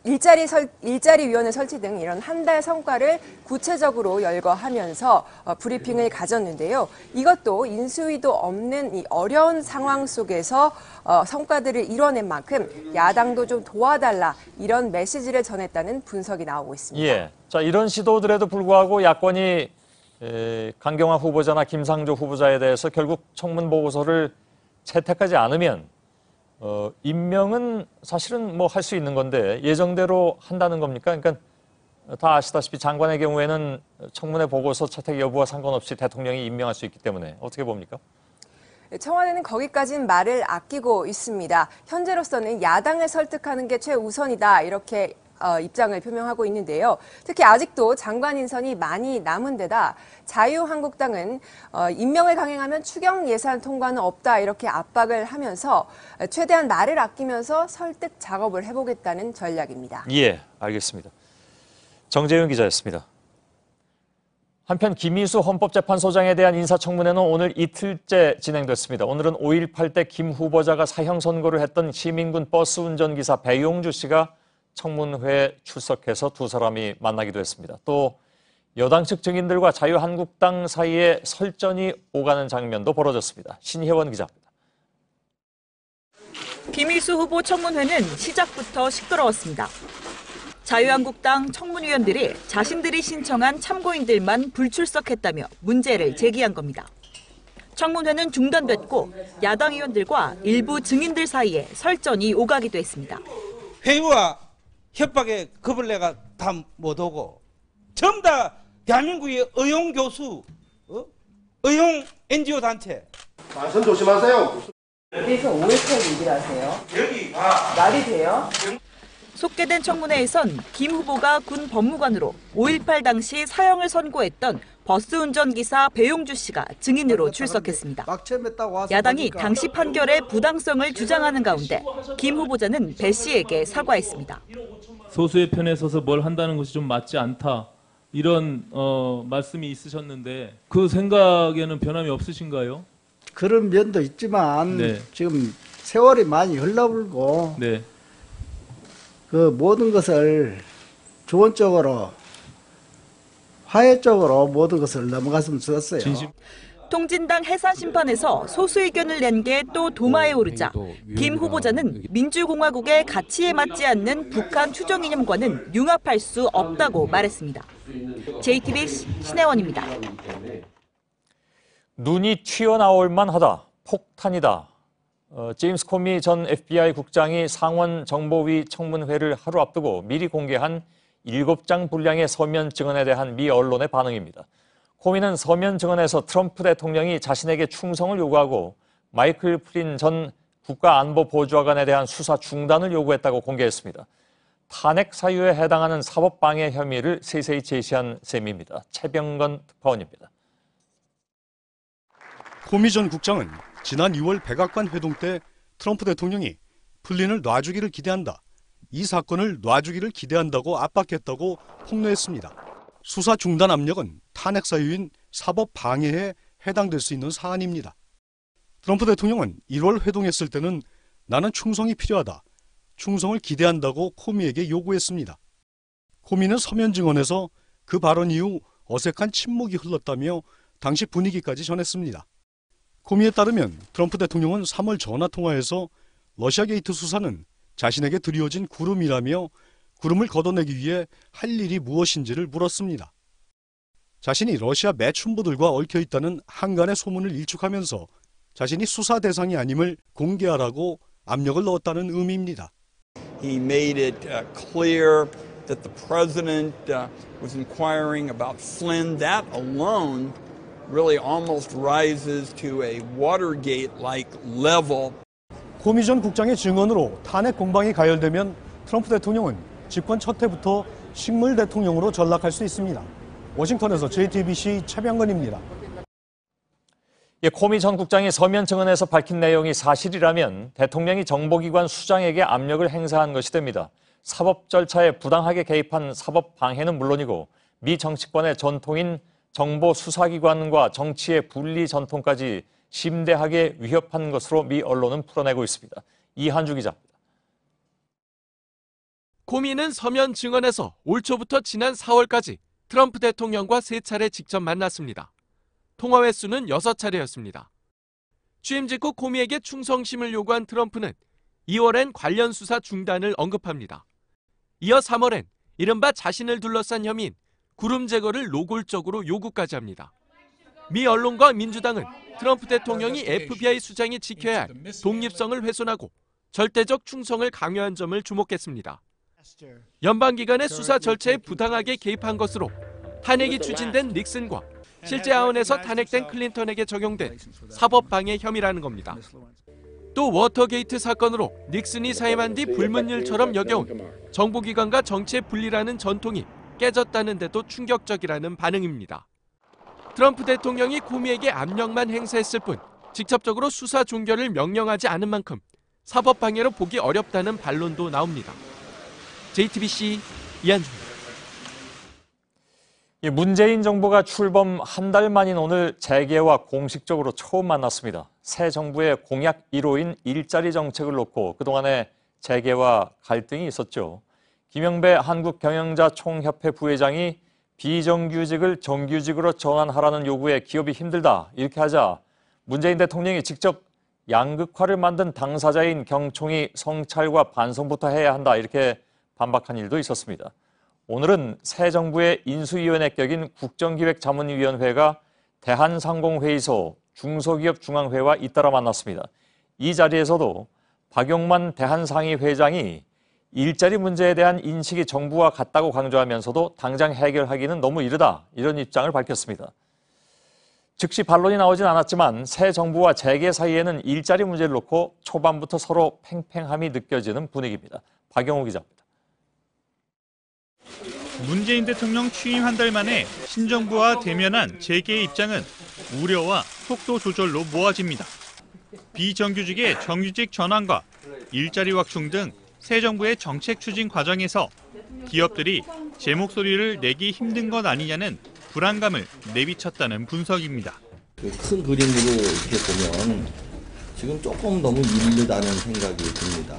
일자리위원회 설치 등 이런 한 달 성과를 구체적으로 열거하면서 브리핑을 가졌는데요. 이것도 인수위도 없는 이 어려운 상황 속에서 성과들을 이뤄낸 만큼 야당도 좀 도와달라 이런 메시지를 전했다는 분석이 나오고 있습니다. 예, 자 이런 시도들에도 불구하고 야권이 강경화 후보자나 김상조 후보자에 대해서 결국 청문 보고서를 채택하지 않으면 임명은 사실은 뭐 할 수 있는 건데 예정대로 한다는 겁니까? 그러니까 다 아시다시피 장관의 경우에는 청문회 보고서 채택 여부와 상관없이 대통령이 임명할 수 있기 때문에 어떻게 봅니까? 청와대는 거기까지는 말을 아끼고 있습니다. 현재로서는 야당을 설득하는 게 최우선이다 이렇게 입장을 표명하고 있는데요. 특히 아직도 장관 인선이 많이 남은 데다 자유한국당은 임명을 강행하면 추경 예산 통과는 없다 이렇게 압박을 하면서 최대한 말을 아끼면서 설득 작업을 해보겠다는 전략입니다. 예, 알겠습니다. 정재윤 기자였습니다. 한편 김희수 헌법재판소장에 대한 인사청문회는 오늘 이틀째 진행됐습니다. 오늘은 5.18 때 김 후보자가 사형 선고를 했던 시민군 버스 운전기사 배용주 씨가 청문회에 출석해서 두 사람이 만나기도 했습니다. 또 여당 측 증인들과 자유한국당 사이에 설전이 오가는 장면도 벌어졌습니다. 신혜원 기자입니다. 김희수 후보 청문회는 시작부터 시끄러웠습니다. 자유한국당 청문위원들이 자신들이 신청한 참고인들만 불출석했다며 문제를 제기한 겁니다. 청문회는 중단됐고 야당 의원들과 일부 증인들 사이에 설전이 오가기도 했습니다. 회유와 협박에 겁을 내가 다 못 오고 전부 다 대한민국의 의용 교수, 의용 NGO 단체. 말씀 조심하세요. 그래서 5.18 얘기를 하세요. 여기가 말이 돼요? 속개된 청문회에선 김 후보가 군 법무관으로 5.18 당시 사형을 선고했던 버스 운전기사 배용주 씨가 증인으로 출석했습니다. 야당이 당시 판결의 부당성을 주장하는 가운데 김 후보자는 배 씨에게 사과했습니다. 소수의 편에 서서 뭘 한다는 것이 좀 맞지 않다. 이런 말씀이 있으셨는데 그 생각에는 변함이 없으신가요? 그런 면도 있지만 네. 지금 세월이 많이 흘러불고 네. 그 모든 것을 좋은 쪽으로 화해 쪽으로 모든 것을 넘어갔으면 좋겠어요. 통진당 해산 심판에서 소수 의견을 낸 게 또 도마에 오르자 김 후보자는 민주공화국의 가치에 맞지 않는 북한 추종 이념과는 융합할 수 없다고 말했습니다. JTBC 신혜원입니다. 눈이 튀어나올 만하다. 폭탄이다. 제임스 코미 전 FBI 국장이 상원 정보위 청문회를 하루 앞두고 미리 공개한 7장 분량의 서면 증언에 대한 미 언론의 반응입니다. 코미는 서면 증언에서 트럼프 대통령이 자신에게 충성을 요구하고 마이클 플린 전 국가안보보좌관에 대한 수사 중단을 요구했다고 공개했습니다. 탄핵 사유에 해당하는 사법방해 혐의를 세세히 제시한 셈입니다. 최병건 특파원입니다. 코미 전 국장은 지난 2월 백악관 회동 때 트럼프 대통령이 플린을 놔주기를 기대한다. 이 사건을 놔주기를 기대한다고 압박했다고 폭로했습니다. 수사 중단 압력은 탄핵 사유인 사법 방해에 해당될 수 있는 사안입니다. 트럼프 대통령은 1월 회동했을 때는 나는 충성이 필요하다. 충성을 기대한다고 코미에게 요구했습니다. 코미는 서면 증언에서 그 발언 이후 어색한 침묵이 흘렀다며 당시 분위기까지 전했습니다. 코미에 따르면 트럼프 대통령은 3월 전화통화에서 러시아 게이트 수사는 자신에게 드리워진 구름이라며 구름을 걷어내기 위해 할 일이 무엇인지를 물었습니다. 자신이 러시아 매춘부들과 얽혀있다는 한간의 소문을 일축하면서 자신이 수사 대상이 아님을 공개하라고 압력을 넣었다는 의미입니다. He made it clear that the president was inquiring about Flynn. That alone really almost rises to a Watergate-like level. 코미 전 국장의 증언으로 탄핵 공방이 가열되면 트럼프 대통령은 집권 첫 해부터 식물 대통령으로 전락할 수 있습니다. 워싱턴에서 JTBC 최병건입니다. 코미 전 국장이 서면 증언에서 밝힌 내용이 사실이라면 대통령이 정보기관 수장에게 압력을 행사한 것이 됩니다. 사법 절차에 부당하게 개입한 사법 방해는 물론이고 미 정치권의 전통인 정보 수사기관과 정치의 분리 전통까지 심대하게 위협한 것으로 미 언론은 풀어내고 있습니다. 이한주 기자입니다. 코미는 서면 증언에서 올 초부터 지난 4월까지 트럼프 대통령과 3차례 직접 만났습니다. 통화 횟수는 6차례였습니다. 취임 직후 코미에게 충성심을 요구한 트럼프는 2월엔 관련 수사 중단을 언급합니다. 이어 3월엔 이른바 자신을 둘러싼 혐의인 구름 제거를 노골적으로 요구까지 합니다. 미 언론과 민주당은 트럼프 대통령이 FBI 수장이 지켜야 할 독립성을 훼손하고 절대적 충성을 강요한 점을 주목했습니다. 연방기관의 수사 절차에 부당하게 개입한 것으로 탄핵이 추진된 닉슨과 실제 하원에서 탄핵된 클린턴에게 적용된 사법방해 혐의라는 겁니다. 또 워터게이트 사건으로 닉슨이 사임한 뒤 불문율처럼 여겨온 정보기관과 정치의 분리라는 전통이 깨졌다는 데도 충격적이라는 반응입니다. 트럼프 대통령이 코미에게 압력만 행사했을 뿐 직접적으로 수사 종결을 명령하지 않은 만큼 사법방해로 보기 어렵다는 반론도 나옵니다. JTBC 이한주입니다. 문재인 정부가 출범 한 달 만인 오늘 재계와 공식적으로 처음 만났습니다. 새 정부의 공약 1호인 일자리 정책을 놓고 그동안에 재계와 갈등이 있었죠. 김영배 한국경영자총협회 부회장이 비정규직을 정규직으로 전환하라는 요구에 기업이 힘들다 이렇게 하자 문재인 대통령이 직접 양극화를 만든 당사자인 경총이 성찰과 반성부터 해야 한다 이렇게 반박한 일도 있었습니다. 오늘은 새 정부의 인수위원회 격인 국정기획자문위원회가 대한상공회의소 중소기업중앙회와 잇따라 만났습니다. 이 자리에서도 박용만 대한상의회장이 일자리 문제에 대한 인식이 정부와 같다고 강조하면서도 당장 해결하기는 너무 이르다 이런 입장을 밝혔습니다. 즉시 반론이 나오진 않았지만 새 정부와 재계 사이에는 일자리 문제를 놓고 초반부터 서로 팽팽함이 느껴지는 분위기입니다. 박영호 기자입니다. 문재인 대통령 취임 한 달 만에 신정부와 대면한 재계의 입장은 우려와 속도 조절로 모아집니다. 비정규직의 정규직 전환과 일자리 확충 등 새 정부의 정책 추진 과정에서 기업들이 제 목소리를 내기 힘든 것 아니냐는 불안감을 내비쳤다는 분석입니다. 큰 그림으로 이렇게 보면 지금 조금 너무 이르다는 생각이 듭니다.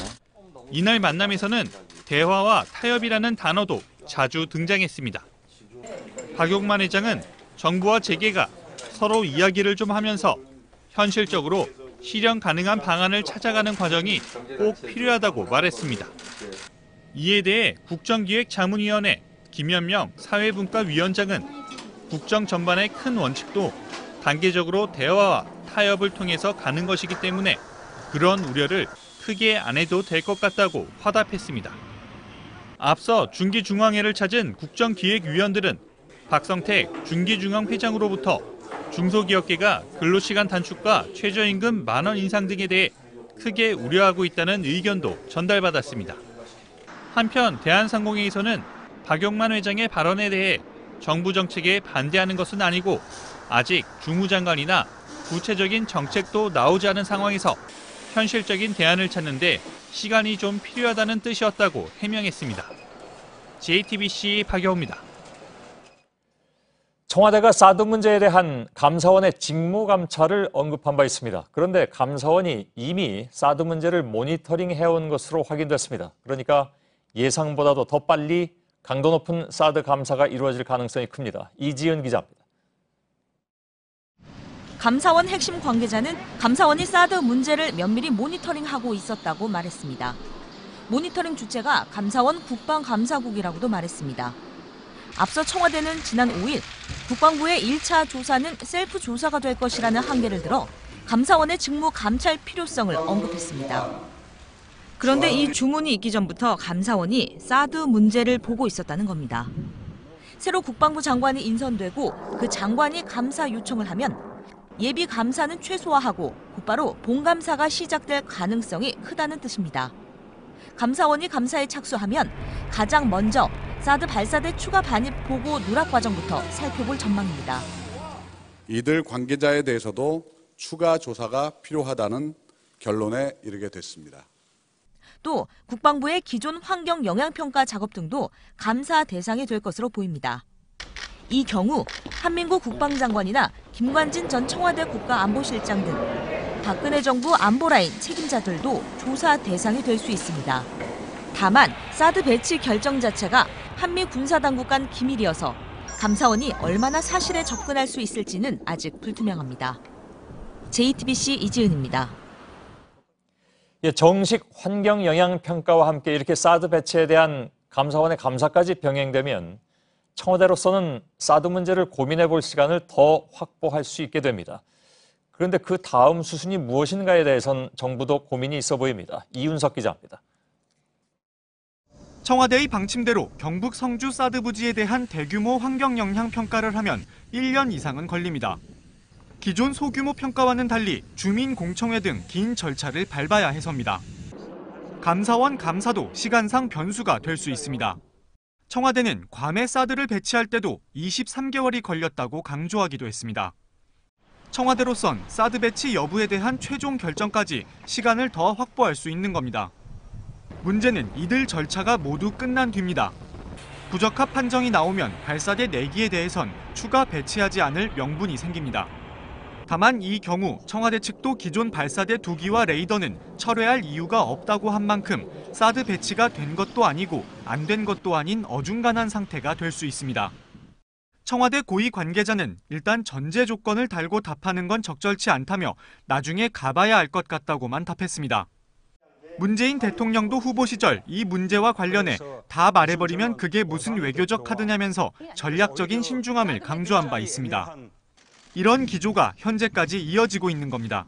이날 만남에서는 대화와 타협이라는 단어도 자주 등장했습니다. 박용만 회장은 정부와 재계가 서로 이야기를 좀 하면서 현실적으로 실현 가능한 방안을 찾아가는 과정이 꼭 필요하다고 말했습니다. 이에 대해 국정기획자문위원회 김현명 사회분과위원장은 국정 전반의 큰 원칙도 단계적으로 대화와 타협을 통해서 가는 것이기 때문에 그런 우려를 크게 안 해도 될 것 같다고 화답했습니다. 앞서 중기중앙회를 찾은 국정기획위원들은 박성택 중기중앙회장으로부터 중소기업계가 근로시간 단축과 최저임금 10,000원 인상 등에 대해 크게 우려하고 있다는 의견도 전달받았습니다. 한편 대한상공회에서는 박용만 회장의 발언에 대해 정부 정책에 반대하는 것은 아니고 아직 주무장관이나 구체적인 정책도 나오지 않은 상황에서 현실적인 대안을 찾는 데 시간이 좀 필요하다는 뜻이었다고 해명했습니다. JTBC 박영호입니다. 청와대가 사드 문제에 대한 감사원의 직무 감찰을 언급한 바 있습니다. 그런데 감사원이 이미 사드 문제를 모니터링해온 것으로 확인됐습니다. 그러니까 예상보다도 더 빨리 강도 높은 사드 감사가 이루어질 가능성이 큽니다. 이지은 기자입니다. 감사원 핵심 관계자는 감사원이 사드 문제를 면밀히 모니터링하고 있었다고 말했습니다. 모니터링 주체가 감사원 국방감사국이라고도 말했습니다. 앞서 청와대는 지난 5일 국방부의 1차 조사는 셀프 조사가 될 것이라는 한계를 들어 감사원의 직무 감찰 필요성을 언급했습니다. 그런데 이 주문이 있기 전부터 감사원이 사드 문제를 보고 있었다는 겁니다. 새로 국방부 장관이 인선되고 그 장관이 감사 요청을 하면 예비 감사는 최소화하고 곧바로 본감사가 시작될 가능성이 크다는 뜻입니다. 감사원이 감사에 착수하면 가장 먼저 사드 발사대 추가 반입 보고 누락 과정부터 살펴볼 전망입니다. 이들 관계자에 대해서도 추가 조사가 필요하다는 결론에 이르게 됐습니다. 또 국방부의 기존 환경 영향평가 작업 등도 감사 대상이 될 것으로 보입니다. 이 경우 한민구 국방장관이나 김관진 전 청와대 국가안보실장 등 박근혜 정부 안보라인 책임자들도 조사 대상이 될 수 있습니다. 다만 사드 배치 결정 자체가 한미 군사당국 간 기밀이어서 감사원이 얼마나 사실에 접근할 수 있을지는 아직 불투명합니다. JTBC 이지은입니다. 정식 환경영향평가와 함께 이렇게 사드 배치에 대한 감사원의 감사까지 병행되면 청와대로서는 사드 문제를 고민해 볼 시간을 더 확보할 수 있게 됩니다. 그런데 그 다음 수순이 무엇인가에 대해선 정부도 고민이 있어 보입니다. 이윤석 기자입니다. 청와대의 방침대로 경북 성주 사드 부지에 대한 대규모 환경영향평가를 하면 1년 이상은 걸립니다. 기존 소규모 평가와는 달리 주민공청회 등 긴 절차를 밟아야 해서입니다. 감사원 감사도 시간상 변수가 될 수 있습니다. 청와대는 괌에 사드를 배치할 때도 23개월이 걸렸다고 강조하기도 했습니다. 청와대로선 사드 배치 여부에 대한 최종 결정까지 시간을 더 확보할 수 있는 겁니다. 문제는 이들 절차가 모두 끝난 뒤입니다. 부적합 판정이 나오면 발사대 4기에 대해선 추가 배치하지 않을 명분이 생깁니다. 다만 이 경우 청와대 측도 기존 발사대 2기와 레이더는 철회할 이유가 없다고 한 만큼 사드 배치가 된 것도 아니고 안 된 것도 아닌 어중간한 상태가 될 수 있습니다. 청와대 고위 관계자는 일단 전제 조건을 달고 답하는 건 적절치 않다며 나중에 가봐야 알 것 같다고만 답했습니다. 문재인 대통령도 후보 시절 이 문제와 관련해 다 말해버리면 그게 무슨 외교적 카드냐면서 전략적인 신중함을 강조한 바 있습니다. 이런 기조가 현재까지 이어지고 있는 겁니다.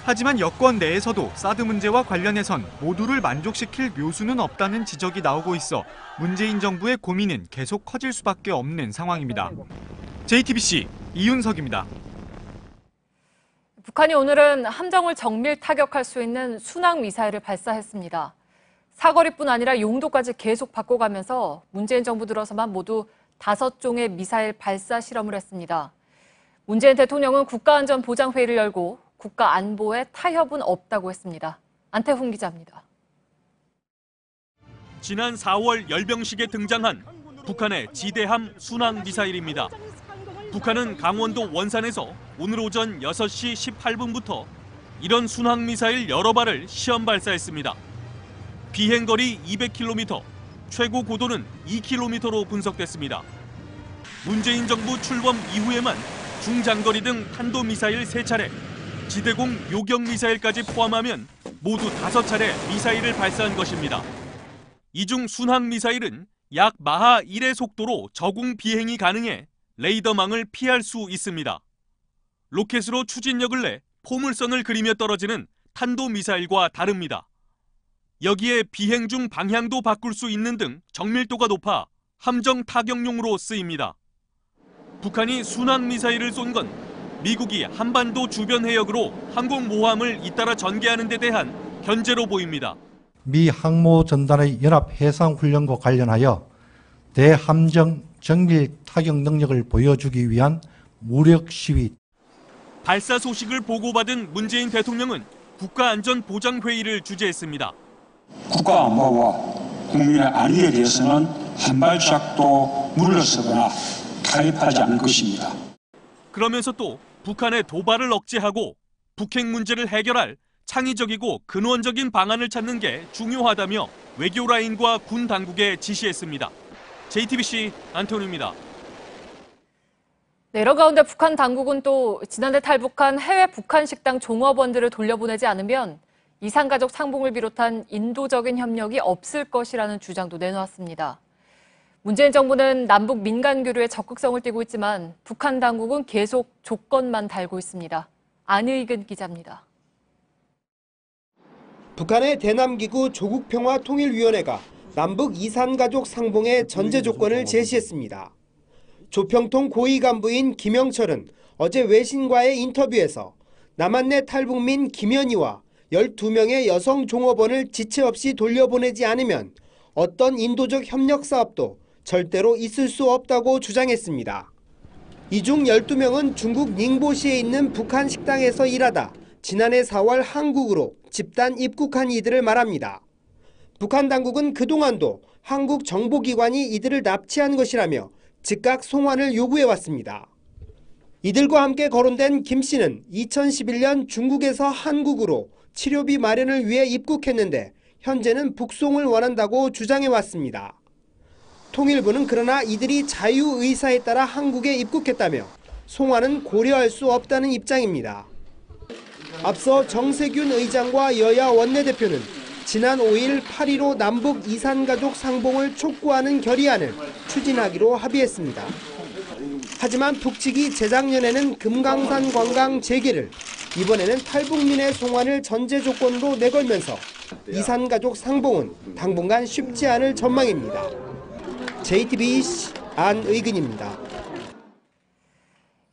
하지만 여권 내에서도 사드 문제와 관련해선 모두를 만족시킬 묘수는 없다는 지적이 나오고 있어 문재인 정부의 고민은 계속 커질 수밖에 없는 상황입니다. JTBC 이윤석입니다. 북한이 오늘은 함정을 정밀 타격할 수 있는 순항 미사일을 발사했습니다. 사거리뿐 아니라 용도까지 계속 바꿔가면서 문재인 정부 들어서만 모두 5종의 미사일 발사 실험을 했습니다. 문재인 대통령은 국가안전보장회의를 열고 국가안보에 타협은 없다고 했습니다. 안태훈 기자입니다. 지난 4월 열병식에 등장한 북한의 지대함 순항 미사일입니다. 북한은 강원도 원산에서 오늘 오전 6시 18분부터 이런 순항 미사일 여러 발을 시험 발사했습니다. 비행거리 200km, 최고 고도는 2km로 분석됐습니다. 문재인 정부 출범 이후에만 중장거리 등 탄도미사일 3차례, 지대공 요격미사일까지 포함하면 모두 5차례 미사일을 발사한 것입니다. 이 중 순항미사일은 약 마하 1의 속도로 저공 비행이 가능해 레이더망을 피할 수 있습니다. 로켓으로 추진력을 내 포물선을 그리며 떨어지는 탄도미사일과 다릅니다. 여기에 비행 중 방향도 바꿀 수 있는 등 정밀도가 높아 함정 타격용으로 쓰입니다. 북한이 순항미사일을 쏜 건 미국이 한반도 주변 해역으로 항공모함을 잇따라 전개하는 데 대한 견제로 보입니다. 미 항모전단의 연합해상훈련과 관련하여 대함정 정밀 타격 능력을 보여주기 위한 무력 시위. 발사 소식을 보고받은 문재인 대통령은 국가안전보장회의를 주재했습니다. 국가안보와 국민의 안위에 대해서는 한 발짝도 물러서거나 가입하지 않을 것입니다. 그러면서 또 북한의 도발을 억제하고 북핵 문제를 해결할 창의적이고 근원적인 방안을 찾는 게 중요하다며 외교 라인과 군 당국에 지시했습니다. JTBC 안태훈입니다. 네, 이런 가운데 북한 당국은 또 지난해 탈북한 해외 북한 식당 종업원들을 돌려보내지 않으면 이산가족 상봉을 비롯한 인도적인 협력이 없을 것이라는 주장도 내놓았습니다. 문재인 정부는 남북 민간 교류에 적극성을 띠고 있지만 북한 당국은 계속 조건만 달고 있습니다. 안의근 기자입니다. 북한의 대남기구 조국평화통일위원회가 남북 이산가족 상봉의 전제 조건을 제시했습니다. 조평통 고위 간부인 김영철은 어제 외신과의 인터뷰에서 남한내 탈북민 김현희와 12명의 여성 종업원을 지체 없이 돌려보내지 않으면 어떤 인도적 협력 사업도 절대로 있을 수 없다고 주장했습니다. 이 중 12명은 중국 닝보시에 있는 북한 식당에서 일하다 지난해 4월 한국으로 집단 입국한 이들을 말합니다. 북한 당국은 그동안도 한국 정보기관이 이들을 납치한 것이라며 즉각 송환을 요구해왔습니다. 이들과 함께 거론된 김 씨는 2011년 중국에서 한국으로 치료비 마련을 위해 입국했는데 현재는 북송을 원한다고 주장해왔습니다. 통일부는 그러나 이들이 자유의사에 따라 한국에 입국했다며 송환은 고려할 수 없다는 입장입니다. 앞서 정세균 의장과 여야 원내대표는 지난 5일 8.15 남북 이산가족 상봉을 촉구하는 결의안을 추진하기로 합의했습니다. 하지만 북측이 재작년에는 금강산 관광 재개를, 이번에는 탈북민의 송환을 전제 조건으로 내걸면서 이산가족 상봉은 당분간 쉽지 않을 전망입니다. JTBC 안의근입니다.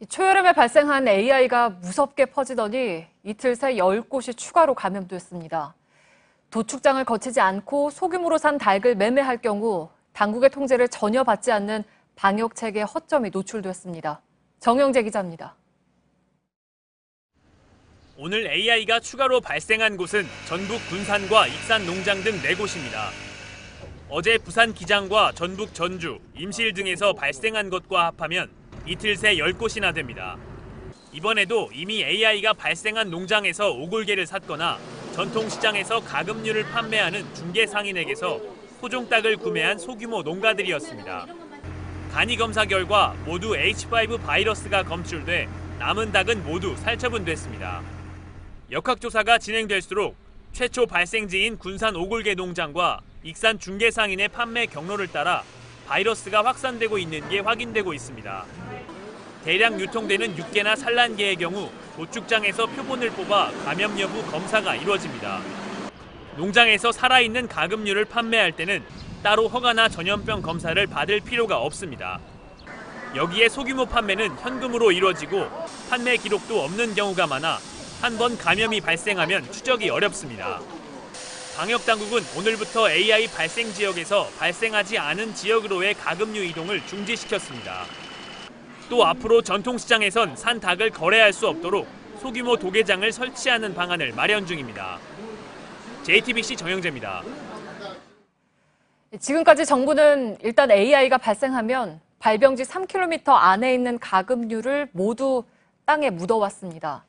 초여름에 발생한 AI가 무섭게 퍼지더니 이틀 새 10곳이 추가로 감염됐습니다. 도축장을 거치지 않고 소규모로 산 닭을 매매할 경우 당국의 통제를 전혀 받지 않는 방역체계의 허점이 노출됐습니다. 정영재 기자입니다. 오늘 AI가 추가로 발생한 곳은 전북 군산과 익산 농장 등 4곳입니다. 어제 부산 기장과 전북 전주, 임실 등에서 발생한 것과 합하면 이틀 새 10곳이나 됩니다. 이번에도 이미 AI가 발생한 농장에서 오골개를 샀거나 전통시장에서 가금류를 판매하는 중개 상인에게서 토종닭을 구매한 소규모 농가들이었습니다. 간이 검사 결과 모두 H5 바이러스가 검출돼 남은 닭은 모두 살처분됐습니다. 역학조사가 진행될수록 최초 발생지인 군산 오골개 농장과 익산 중개 상인의 판매 경로를 따라 바이러스가 확산되고 있는 게 확인되고 있습니다. 대량 유통되는 육개나 산란개의 경우 도축장에서 표본을 뽑아 감염 여부 검사가 이루어집니다. 농장에서 살아있는 가금류를 판매할 때는 따로 허가나 전염병 검사를 받을 필요가 없습니다. 여기에 소규모 판매는 현금으로 이루어지고 판매 기록도 없는 경우가 많아 한 번 감염이 발생하면 추적이 어렵습니다. 방역당국은 오늘부터 AI 발생 지역에서 발생하지 않은 지역으로의 가금류 이동을 중지시켰습니다. 또 앞으로 전통시장에선 산 닭을 거래할 수 없도록 소규모 도개장을 설치하는 방안을 마련 중입니다. JTBC 정영재입니다. 지금까지 정부는 일단 AI가 발생하면 발병지 3km 안에 있는 가금류를 모두 땅에 묻어왔습니다.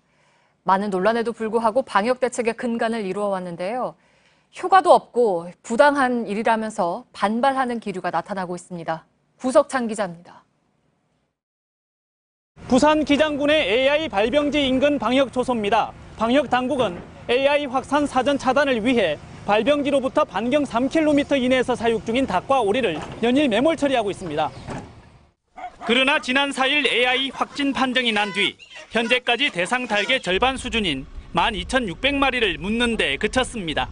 많은 논란에도 불구하고 방역 대책의 근간을 이루어왔는데요. 효과도 없고 부당한 일이라면서 반발하는 기류가 나타나고 있습니다. 구석찬 기자입니다. 부산 기장군의 AI 발병지 인근 방역 초소입니다. 방역 당국은 AI 확산 사전 차단을 위해 발병지로부터 반경 3km 이내에서 사육 중인 닭과 오리를 연일 매몰 처리하고 있습니다. 그러나 지난 4일 AI 확진 판정이 난 뒤 현재까지 대상 닭의 절반 수준인 12,600마리를 묻는 데 그쳤습니다.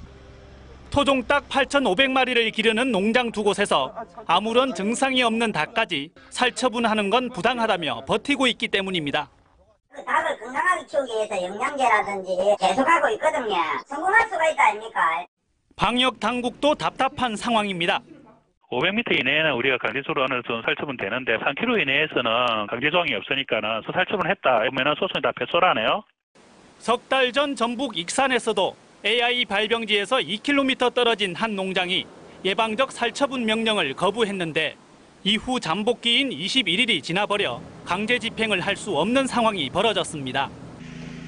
토종닭 8,500마리를 기르는 농장 두 곳에서 아무런 증상이 없는 닭까지 살처분하는 건 부당하다며 버티고 있기 때문입니다. 닭을 건강하게 키우기 위해서 영양제라든지 계속하고 있거든요. 성공할 수가 있다 아닙니까? 방역 당국도 답답한 상황입니다. 500m 이내에는 우리가 강제적으로 어느 정도 살처분 되는데 3km 이내에서는 강제 조항이 없으니까는 살처분했다. 그러면 소송이 다 패소하네요. 석 달 전 전북 익산에서도 AI 발병지에서 2km 떨어진 한 농장이 예방적 살처분 명령을 거부했는데 이후 잠복기인 21일이 지나버려 강제 집행을 할 수 없는 상황이 벌어졌습니다.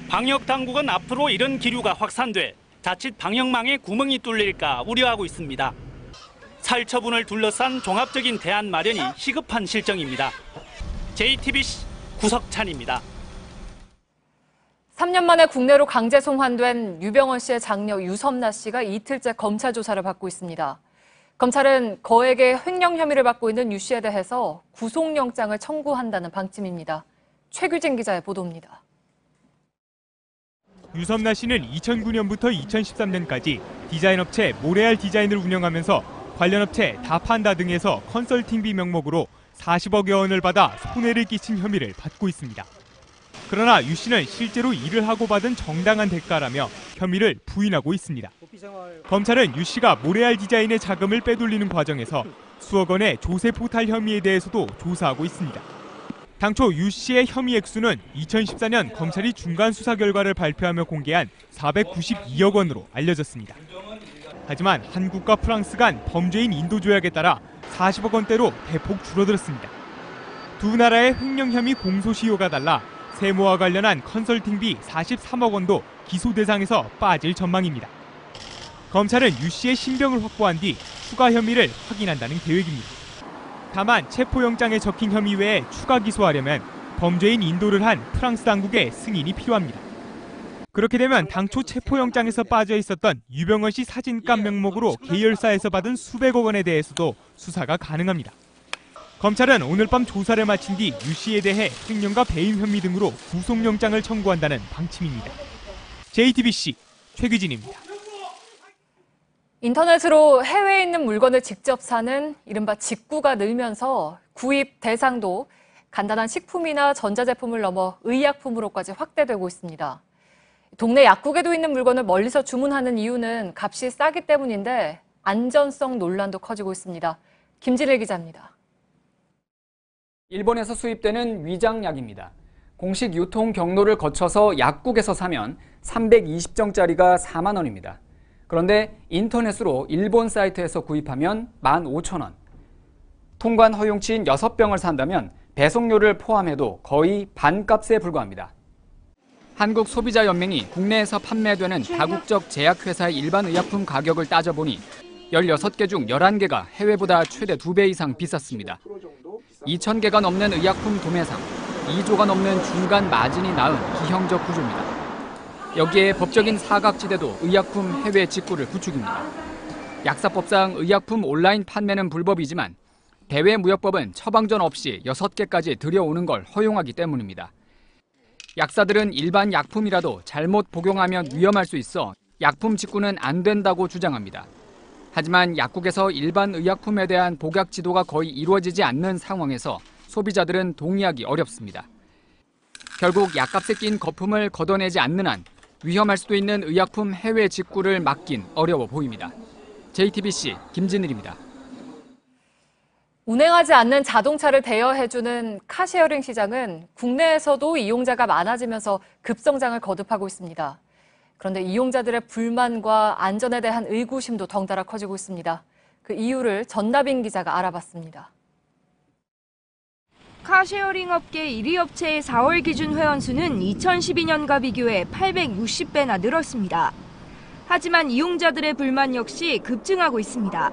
방역 당국은 앞으로 이런 기류가 확산돼 자칫 방역망에 구멍이 뚫릴까 우려하고 있습니다. 살처분을 둘러싼 종합적인 대안 마련이 시급한 실정입니다. JTBC 구석찬입니다. 3년 만에 국내로 강제 송환된 유병헌 씨의 장녀 유섬나 씨가 이틀째 검찰 조사를 받고 있습니다. 검찰은 거액의 횡령 혐의를 받고 있는 유 씨에 대해서 구속영장을 청구한다는 방침입니다. 최규진 기자의 보도입니다. 유섬나 씨는 2009년부터 2013년까지 디자인 업체 모레알 디자인을 운영하면서 관련 업체 다판다 등에서 컨설팅비 명목으로 40억여 원을 받아 손해를 끼친 혐의를 받고 있습니다. 그러나 유 씨는 실제로 일을 하고 받은 정당한 대가라며 혐의를 부인하고 있습니다. 검찰은 유 씨가 모레알 디자인의 자금을 빼돌리는 과정에서 수억 원의 조세 포탈 혐의에 대해서도 조사하고 있습니다. 당초 유 씨의 혐의 액수는 2014년 검찰이 중간 수사 결과를 발표하며 공개한 492억 원으로 알려졌습니다. 하지만 한국과 프랑스 간 범죄인 인도 조약에 따라 40억 원대로 대폭 줄어들었습니다. 두 나라의 횡령 혐의 공소시효가 달라 세무와 관련한 컨설팅비 43억 원도 기소 대상에서 빠질 전망입니다. 검찰은 유 씨의 신병을 확보한 뒤 추가 혐의를 확인한다는 계획입니다. 다만 체포영장에 적힌 혐의 외에 추가 기소하려면 범죄인 인도를 한 프랑스 당국의 승인이 필요합니다. 그렇게 되면 당초 체포영장에서 빠져 있었던 유병헌 씨 사진값 명목으로 계열사에서 받은 수백억 원에 대해서도 수사가 가능합니다. 검찰은 오늘 밤 조사를 마친 뒤 유 씨에 대해 횡령과 배임 혐의 등으로 구속영장을 청구한다는 방침입니다. JTBC 최규진입니다. 인터넷으로 해외에 있는 물건을 직접 사는 이른바 직구가 늘면서 구입 대상도 간단한 식품이나 전자제품을 넘어 의약품으로까지 확대되고 있습니다. 동네 약국에도 있는 물건을 멀리서 주문하는 이유는 값이 싸기 때문인데 안전성 논란도 커지고 있습니다. 김진일 기자입니다. 일본에서 수입되는 위장약입니다. 공식 유통 경로를 거쳐서 약국에서 사면 320정짜리가 4만 원입니다. 그런데 인터넷으로 일본 사이트에서 구입하면 15,000원. 통관 허용치인 6병을 산다면 배송료를 포함해도 거의 반값에 불과합니다. 한국소비자연맹이 국내에서 판매되는 다국적 제약회사의 일반 의약품 가격을 따져보니 16개 중 11개가 해외보다 최대 2배 이상 비쌌습니다. 2,000개가 넘는 의약품 도매상, 2조가 넘는 중간 마진이 낳은 기형적 구조입니다. 여기에 법적인 사각지대도 의약품 해외 직구를 부추깁니다. 약사법상 의약품 온라인 판매는 불법이지만 대외무역법은 처방전 없이 6개까지 들여오는 걸 허용하기 때문입니다. 약사들은 일반 약품이라도 잘못 복용하면 위험할 수 있어 약품 직구는 안 된다고 주장합니다. 하지만 약국에서 일반 의약품에 대한 복약 지도가 거의 이루어지지 않는 상황에서 소비자들은 동의하기 어렵습니다. 결국 약값에 낀 거품을 걷어내지 않는 한 위험할 수도 있는 의약품 해외 직구를 막긴 어려워 보입니다. JTBC 김진일입니다. 운행하지 않는 자동차를 대여해주는 카쉐어링 시장은 국내에서도 이용자가 많아지면서 급성장을 거듭하고 있습니다. 그런데 이용자들의 불만과 안전에 대한 의구심도 덩달아 커지고 있습니다. 그 이유를 전나빈 기자가 알아봤습니다. 카쉐어링 업계 1위 업체의 4월 기준 회원수는 2012년과 비교해 860배나 늘었습니다. 하지만 이용자들의 불만 역시 급증하고 있습니다.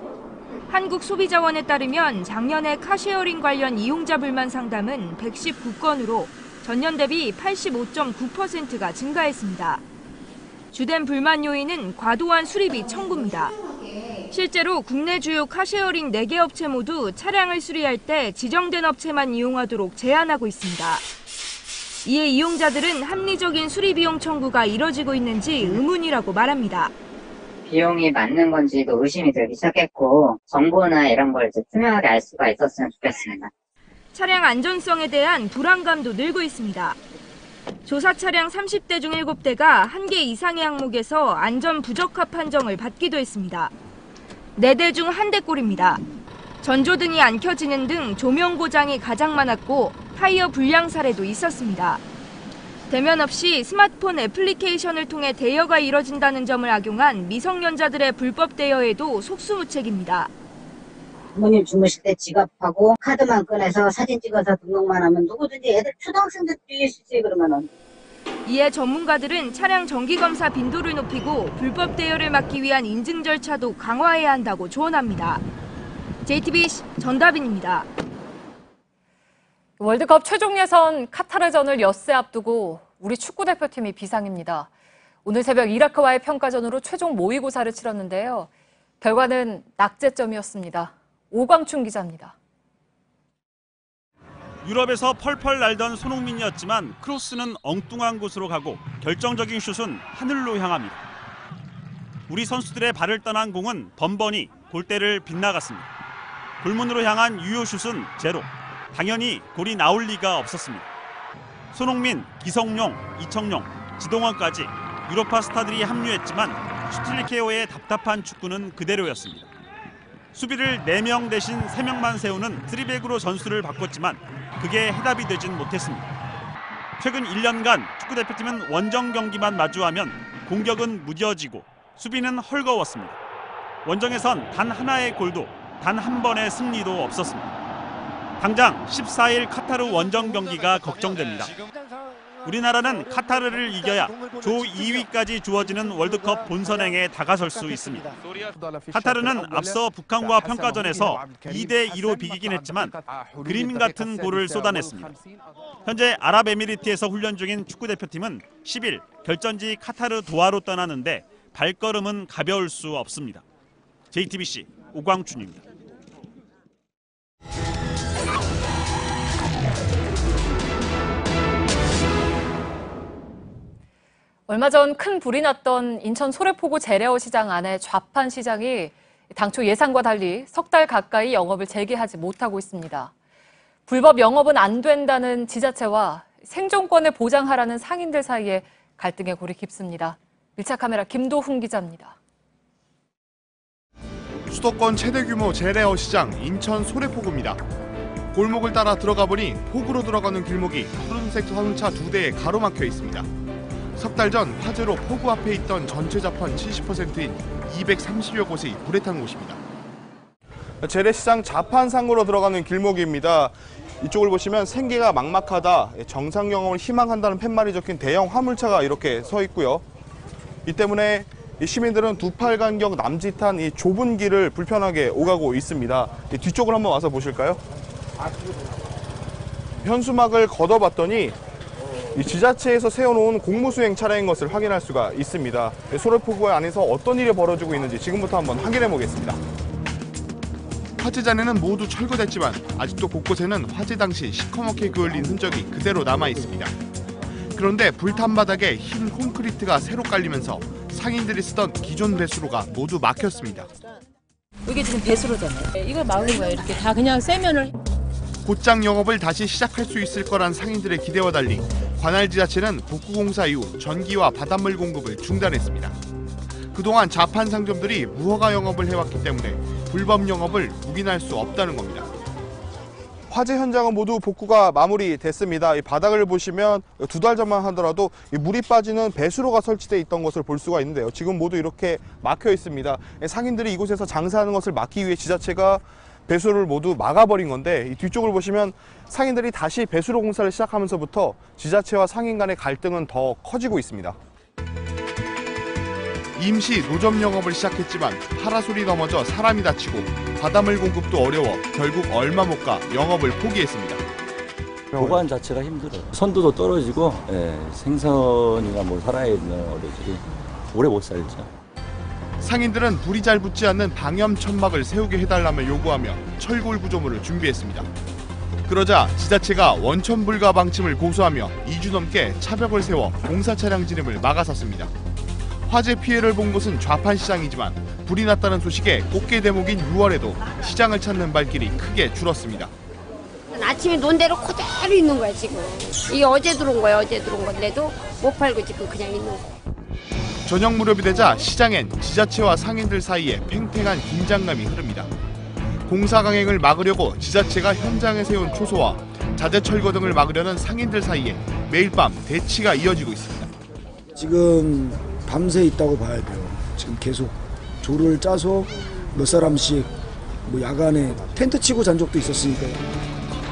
한국소비자원에 따르면 작년에 카쉐어링 관련 이용자 불만 상담은 119건으로 전년 대비 85.9%가 증가했습니다. 주된 불만 요인은 과도한 수리비 청구입니다. 실제로 국내 주요 카쉐어링 4개 업체 모두 차량을 수리할 때 지정된 업체만 이용하도록 제한하고 있습니다. 이에 이용자들은 합리적인 수리 비용 청구가 이뤄지고 있는지 의문이라고 말합니다. 비용이 맞는 건지도 의심이 들기 시작했고 정보나 이런 걸 이제 투명하게 알 수가 있었으면 좋겠습니다. 차량 안전성에 대한 불안감도 늘고 있습니다. 조사 차량 30대 중 7대가 1개 이상의 항목에서 안전 부적합 판정을 받기도 했습니다. 4대 중 1대꼴입니다. 전조등이 안 켜지는 등 조명 고장이 가장 많았고 타이어 불량 사례도 있었습니다. 대면 없이 스마트폰 애플리케이션을 통해 대여가 이뤄진다는 점을 악용한 미성년자들의 불법 대여에도 속수무책입니다. 부모님 주무실 때 지갑하고 카드만 꺼내서 사진 찍어서 등록만 하면 누구든지 애들 초등학생들 빌릴 수 있지 그러면은. 이에 전문가들은 차량 정기검사 빈도를 높이고 불법 대여를 막기 위한 인증 절차도 강화해야 한다고 조언합니다. JTBC 전다빈입니다. 월드컵 최종 예선 카타르전을 엿새 앞두고 우리 축구대표팀이 비상입니다. 오늘 새벽 이라크와의 평가전으로 최종 모의고사를 치렀는데요. 결과는 낙제점이었습니다. 오광춘 기자입니다. 유럽에서 펄펄 날던 손흥민이었지만 크로스는 엉뚱한 곳으로 가고 결정적인 슛은 하늘로 향합니다. 우리 선수들의 발을 떠난 공은 번번이 골대를 빗나갔습니다. 골문으로 향한 유효슛은 제로. 당연히 골이 나올 리가 없었습니다. 손흥민, 기성용, 이청용, 지동원까지 유로파 스타들이 합류했지만 슈틸리케오의 답답한 축구는 그대로였습니다. 수비를 4명 대신 3명만 세우는 3백으로 전술을 바꿨지만 그게 해답이 되진 못했습니다. 최근 1년간 축구대표팀은 원정 경기만 마주하면 공격은 무뎌지고 수비는 헐거웠습니다. 원정에선 단 하나의 골도 단 한 번의 승리도 없었습니다. 당장 14일 카타르 원정 경기가 걱정됩니다. 우리나라는 카타르를 이겨야 조 2위까지 주어지는 월드컵 본선행에 다가설 수 있습니다. 카타르는 앞서 북한과 평가전에서 2대2로 비기긴 했지만 그림 같은 골을 쏟아냈습니다. 현재 아랍에미리트에서 훈련 중인 축구대표팀은 10일 결전지 카타르 도하로 떠나는데 발걸음은 가벼울 수 없습니다. JTBC 오광춘입니다. 얼마 전 큰 불이 났던 인천 소래포구 재래어 시장 안에 좌판 시장이 당초 예상과 달리 석 달 가까이 영업을 재개하지 못하고 있습니다. 불법 영업은 안 된다는 지자체와 생존권을 보장하라는 상인들 사이에 갈등의 골이 깊습니다. 밀착 카메라 김도훈 기자입니다. 수도권 최대 규모 재래어 시장 인천 소래포구입니다. 골목을 따라 들어가 보니 포구로 들어가는 길목이 푸른색 화물차 2대에 가로막혀 있습니다. 석 달 전 화재로 포구 앞에 있던 전체 자판 70%인 230여 곳이 불에 탄 곳입니다. 재래시장 자판상으로 들어가는 길목입니다. 이쪽을 보시면 생계가 막막하다, 정상 영업을 희망한다는 팻말이 적힌 대형 화물차가 이렇게 서 있고요. 이 때문에 시민들은 2팔 간격 남짓한 이 좁은 길을 불편하게 오가고 있습니다. 뒤쪽을 한번 와서 보실까요? 현수막을 걷어봤더니 이 지자체에서 세워놓은 공무수행 차량인 것을 확인할 수가 있습니다. 소래포구 안에서 어떤 일이 벌어지고 있는지 지금부터 한번 확인해 보겠습니다. 화재 잔해는 모두 철거됐지만 아직도 곳곳에는 화재 당시 시커멓게 그을린 흔적이 그대로 남아 있습니다. 그런데 불탄 바닥에 흰 콘크리트가 새로 깔리면서 상인들이 쓰던 기존 배수로가 모두 막혔습니다. 이게 지금 배수로잖아요. 이걸 막은 거예요. 이렇게 다 그냥 쇠면을. 곧장 영업을 다시 시작할 수 있을 거란 상인들의 기대와 달리 관할 지자체는 복구공사 이후 전기와 바닷물 공급을 중단했습니다. 그동안 자판 상점들이 무허가 영업을 해왔기 때문에 불법 영업을 묵인할 수 없다는 겁니다. 화재 현장은 모두 복구가 마무리됐습니다. 이 바닥을 보시면 2달 전만 하더라도 물이 빠지는 배수로가 설치돼 있던 것을 볼 수가 있는데요. 지금 모두 이렇게 막혀 있습니다. 상인들이 이곳에서 장사하는 것을 막기 위해 지자체가 배수로를 모두 막아버린 건데 이 뒤쪽을 보시면 상인들이 다시 배수로 공사를 시작하면서부터 지자체와 상인 간의 갈등은 더 커지고 있습니다. 임시 노점 영업을 시작했지만 파라솔이 넘어져 사람이 다치고 바닷물 공급도 어려워 결국 얼마 못 가 영업을 포기했습니다. 보관 자체가 힘들어요. 선도도 떨어지고 생선이나 뭐 살아있는 어류들이 오래 못 살죠. 상인들은 불이 잘 붙지 않는 방염 천막을 세우게 해달라며 요구하며 철골 구조물을 준비했습니다. 그러자 지자체가 원천 불가 방침을 고수하며 2주 넘게 차벽을 세워 공사 차량 진입을 막아섰습니다. 화재 피해를 본 곳은 좌판 시장이지만 불이 났다는 소식에 꽃게 대목인 6월에도 시장을 찾는 발길이 크게 줄었습니다. 아침에 논 대로 그대로 있는 거야 지금. 이게 어제 들어온 거야. 어제 들어온 건데도 못 팔고 지금 그냥 있는 거야. 저녁 무렵이 되자 시장엔 지자체와 상인들 사이에 팽팽한 긴장감이 흐릅니다. 공사 강행을 막으려고 지자체가 현장에 세운 초소와 자재 철거 등을 막으려는 상인들 사이에 매일 밤 대치가 이어지고 있습니다. 지금 밤새 있다고 봐야 돼요. 지금 계속 조를 짜서 몇 사람씩 뭐 야간에 텐트 치고 잔 적도 있었으니까요.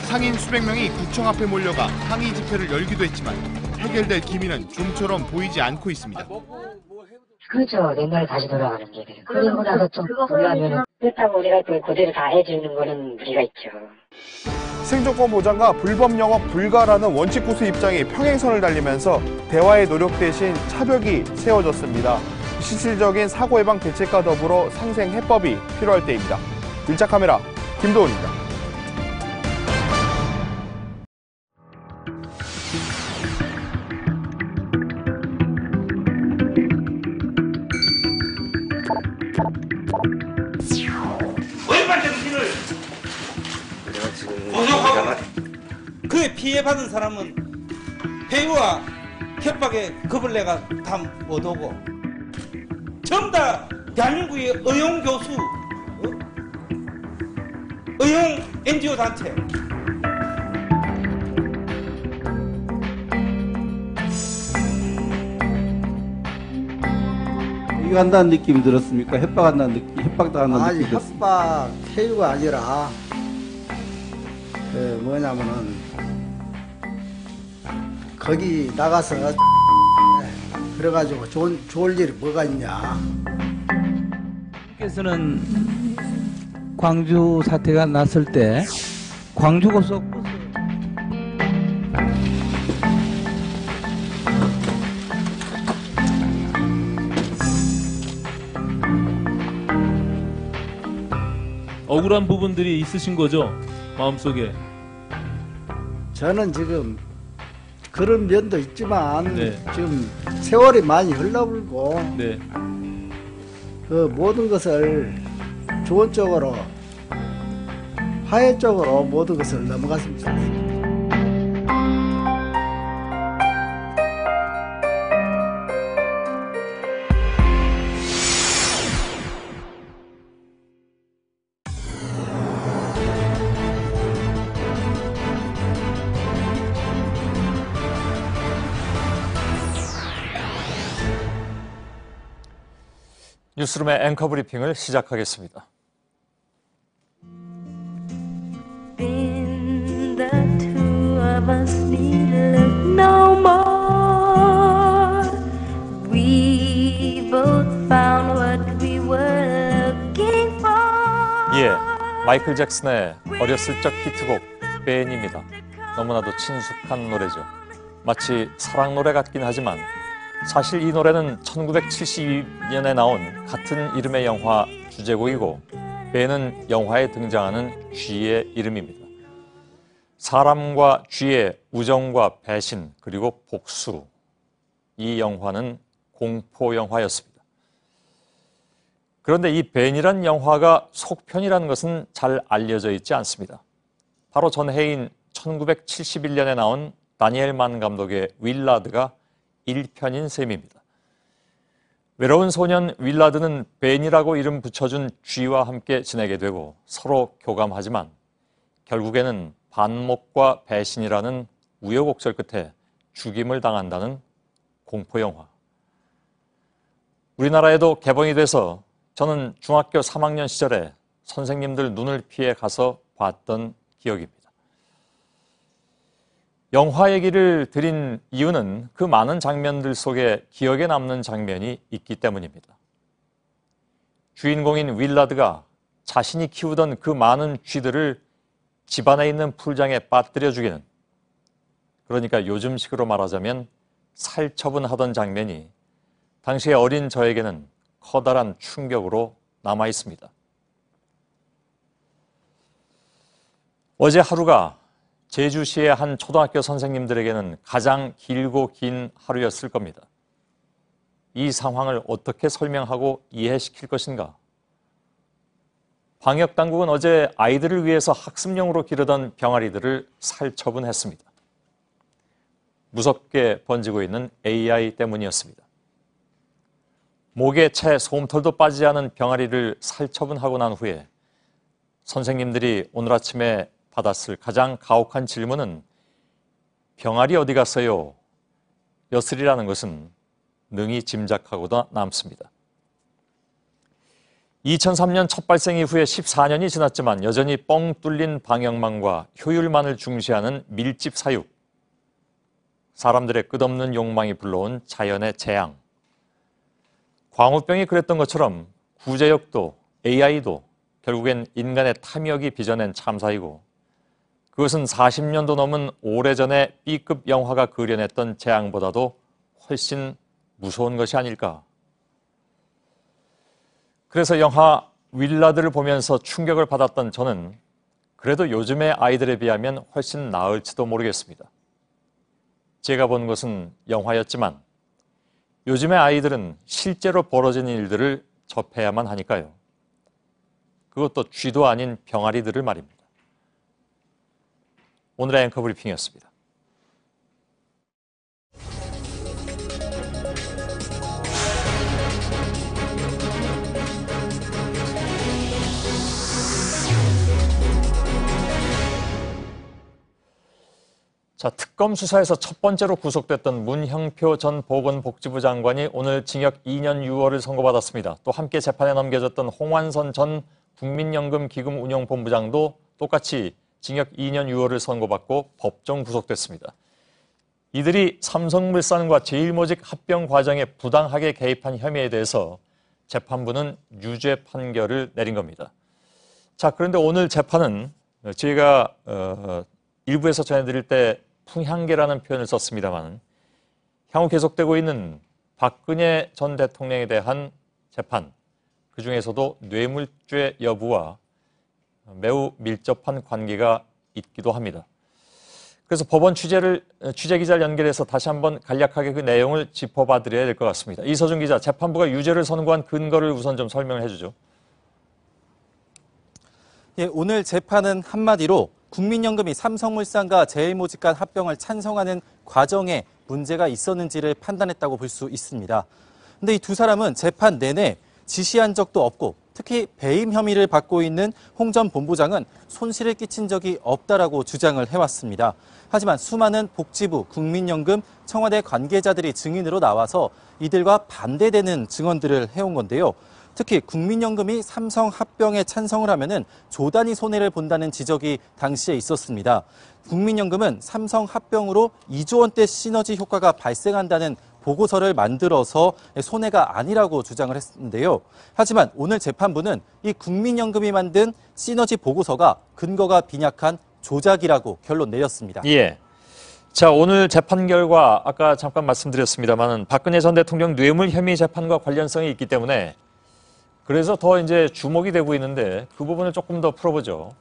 상인 수백 명이 구청 앞에 몰려가 항의 집회를 열기도 했지만 해결될 기미는 좀처럼 보이지 않고 있습니다. 그렇죠. 옛날에 다시 돌아가는 게. 그러고 나서 좀 불리하면 그렇다고 우리가 그대로 다 해주는 거는 무리가 있죠. 생존권 보장과 불법 영업 불가라는 원칙 고수 입장이 평행선을 달리면서 대화의 노력 대신 차벽이 세워졌습니다. 실질적인 사고 예방 대책과 더불어 상생 해법이 필요할 때입니다. 밀착 카메라 김도훈입니다. 그에 피해받은 사람은 해유와 협박에 겁을 내가 다 못 오고 전부 다 대한민국의 의용 교수, 의용 NGO 단체. 이거 한다는 느낌이 들었습니까? 협박한다는 느낌, 협박당한다는 아니, 느낌이 들었습니까? 협박 해유가 아니라 뭐냐면은 거기 나가서 그래가지고 좋을 일이 뭐가 있냐. 께서는 광주 사태가 났을 때 광주고속 억울한 부분들이 있으신 거죠? 마음속에. 저는 지금 그런 면도 있지만 네. 지금 세월이 많이 흘러불고 네. 그 모든 것을 좋은 쪽으로 화해 쪽으로 모든 것을 넘어갔으면 좋겠습니다. 뉴스룸의 앵커 브리핑을 시작하겠습니다. 예, 마이클 잭슨의 어렸을 적 히트곡 벤입니다. 너무나도 친숙한 노래죠. 마치 사랑 노래 같긴 하지만 사실 이 노래는 1972년에 나온 같은 이름의 영화 주제곡이고 벤은 영화에 등장하는 쥐의 이름입니다. 사람과 쥐의 우정과 배신 그리고 복수, 이 영화는 공포 영화였습니다. 그런데 이 벤이란 영화가 속편이라는 것은 잘 알려져 있지 않습니다. 바로 전해인 1971년에 나온 다니엘 만 감독의 윌라드가 1편인 셈입니다. 외로운 소년 윌라드는 벤이라고 이름 붙여준 쥐와 함께 지내게 되고 서로 교감하지만 결국에는 반목과 배신이라는 우여곡절 끝에 죽임을 당한다는 공포영화. 우리나라에도 개봉이 돼서 저는 중학교 3학년 시절에 선생님들 눈을 피해 가서 봤던 기억입니다. 영화 얘기를 드린 이유는 그 많은 장면들 속에 기억에 남는 장면이 있기 때문입니다. 주인공인 윌라드가 자신이 키우던 그 많은 쥐들을 집안에 있는 풀장에 빠뜨려 죽이는, 그러니까 요즘식으로 말하자면 살처분하던 장면이 당시의 어린 저에게는 커다란 충격으로 남아 있습니다. 어제 하루가 제주시의 한 초등학교 선생님들에게는 가장 길고 긴 하루였을 겁니다. 이 상황을 어떻게 설명하고 이해시킬 것인가? 방역당국은 어제 아이들을 위해서 학습용으로 기르던 병아리들을 살처분했습니다. 무섭게 번지고 있는 AI 때문이었습니다. 목에 채 솜털도 빠지지 않은 병아리를 살처분하고 난 후에 선생님들이 오늘 아침에 받았을 가장 가혹한 질문은 병아리 어디 갔어요? 였으리라는 것은 능히 짐작하고도 남습니다. 2003년 첫 발생 이후에 14년이 지났지만 여전히 뻥 뚫린 방역망과 효율만을 중시하는 밀집 사육, 사람들의 끝없는 욕망이 불러온 자연의 재앙. 광우병이 그랬던 것처럼 구제역도 AI도 결국엔 인간의 탐욕이 빚어낸 참사이고 그것은 40년도 넘은 오래전에 B급 영화가 그려냈던 재앙보다도 훨씬 무서운 것이 아닐까. 그래서 영화 윌라드를 보면서 충격을 받았던 저는 그래도 요즘의 아이들에 비하면 훨씬 나을지도 모르겠습니다. 제가 본 것은 영화였지만 요즘의 아이들은 실제로 벌어진 일들을 접해야만 하니까요. 그것도 쥐도 아닌 병아리들을 말입니다. 오늘의 앵커 브리핑이었습니다. 자, 특검 수사에서 첫 번째로 구속됐던 문형표 전 보건복지부 장관이 오늘 징역 2년 6월을 선고받았습니다. 또 함께 재판에 넘겨졌던 홍완선 전 국민연금기금운용본부장도 똑같이 징역 2년 6월을 선고받고 법정 구속됐습니다. 이들이 삼성물산과 제일모직 합병 과정에 부당하게 개입한 혐의에 대해서 재판부는 유죄 판결을 내린 겁니다. 자, 그런데 오늘 재판은 저희가 일부에서 전해드릴 때 풍향계라는 표현을 썼습니다만 향후 계속되고 있는 박근혜 전 대통령에 대한 재판, 그중에서도 뇌물죄 여부와 매우 밀접한 관계가 있기도 합니다. 그래서 법원 취재기자를 연결해서 다시 한번 간략하게 그 내용을 짚어봐 드려야 될 것 같습니다. 이서준 기자, 재판부가 유죄를 선고한 근거를 우선 좀 설명을 해주죠. 예, 오늘 재판은 한마디로 국민연금이 삼성물산과 제일모직간 합병을 찬성하는 과정에 문제가 있었는지를 판단했다고 볼 수 있습니다. 근데 이 두 사람은 재판 내내 지시한 적도 없고 특히 배임 혐의를 받고 있는 홍 전 본부장은 손실을 끼친 적이 없다라고 주장을 해왔습니다. 하지만 수많은 복지부, 국민연금, 청와대 관계자들이 증인으로 나와서 이들과 반대되는 증언들을 해온 건데요. 특히 국민연금이 삼성 합병에 찬성을 하면은 조단위 손해를 본다는 지적이 당시에 있었습니다. 국민연금은 삼성 합병으로 2조 원대 시너지 효과가 발생한다는 보고서를 만들어서 손해가 아니라고 주장을 했는데요. 하지만 오늘 재판부는 이 국민연금이 만든 시너지 보고서가 근거가 빈약한 조작이라고 결론 내렸습니다. 예. 자, 오늘 재판 결과 아까 잠깐 말씀드렸습니다만 박근혜 전 대통령 뇌물 혐의 재판과 관련성이 있기 때문에 그래서 더 이제 주목이 되고 있는데 그 부분을 조금 더 풀어보죠.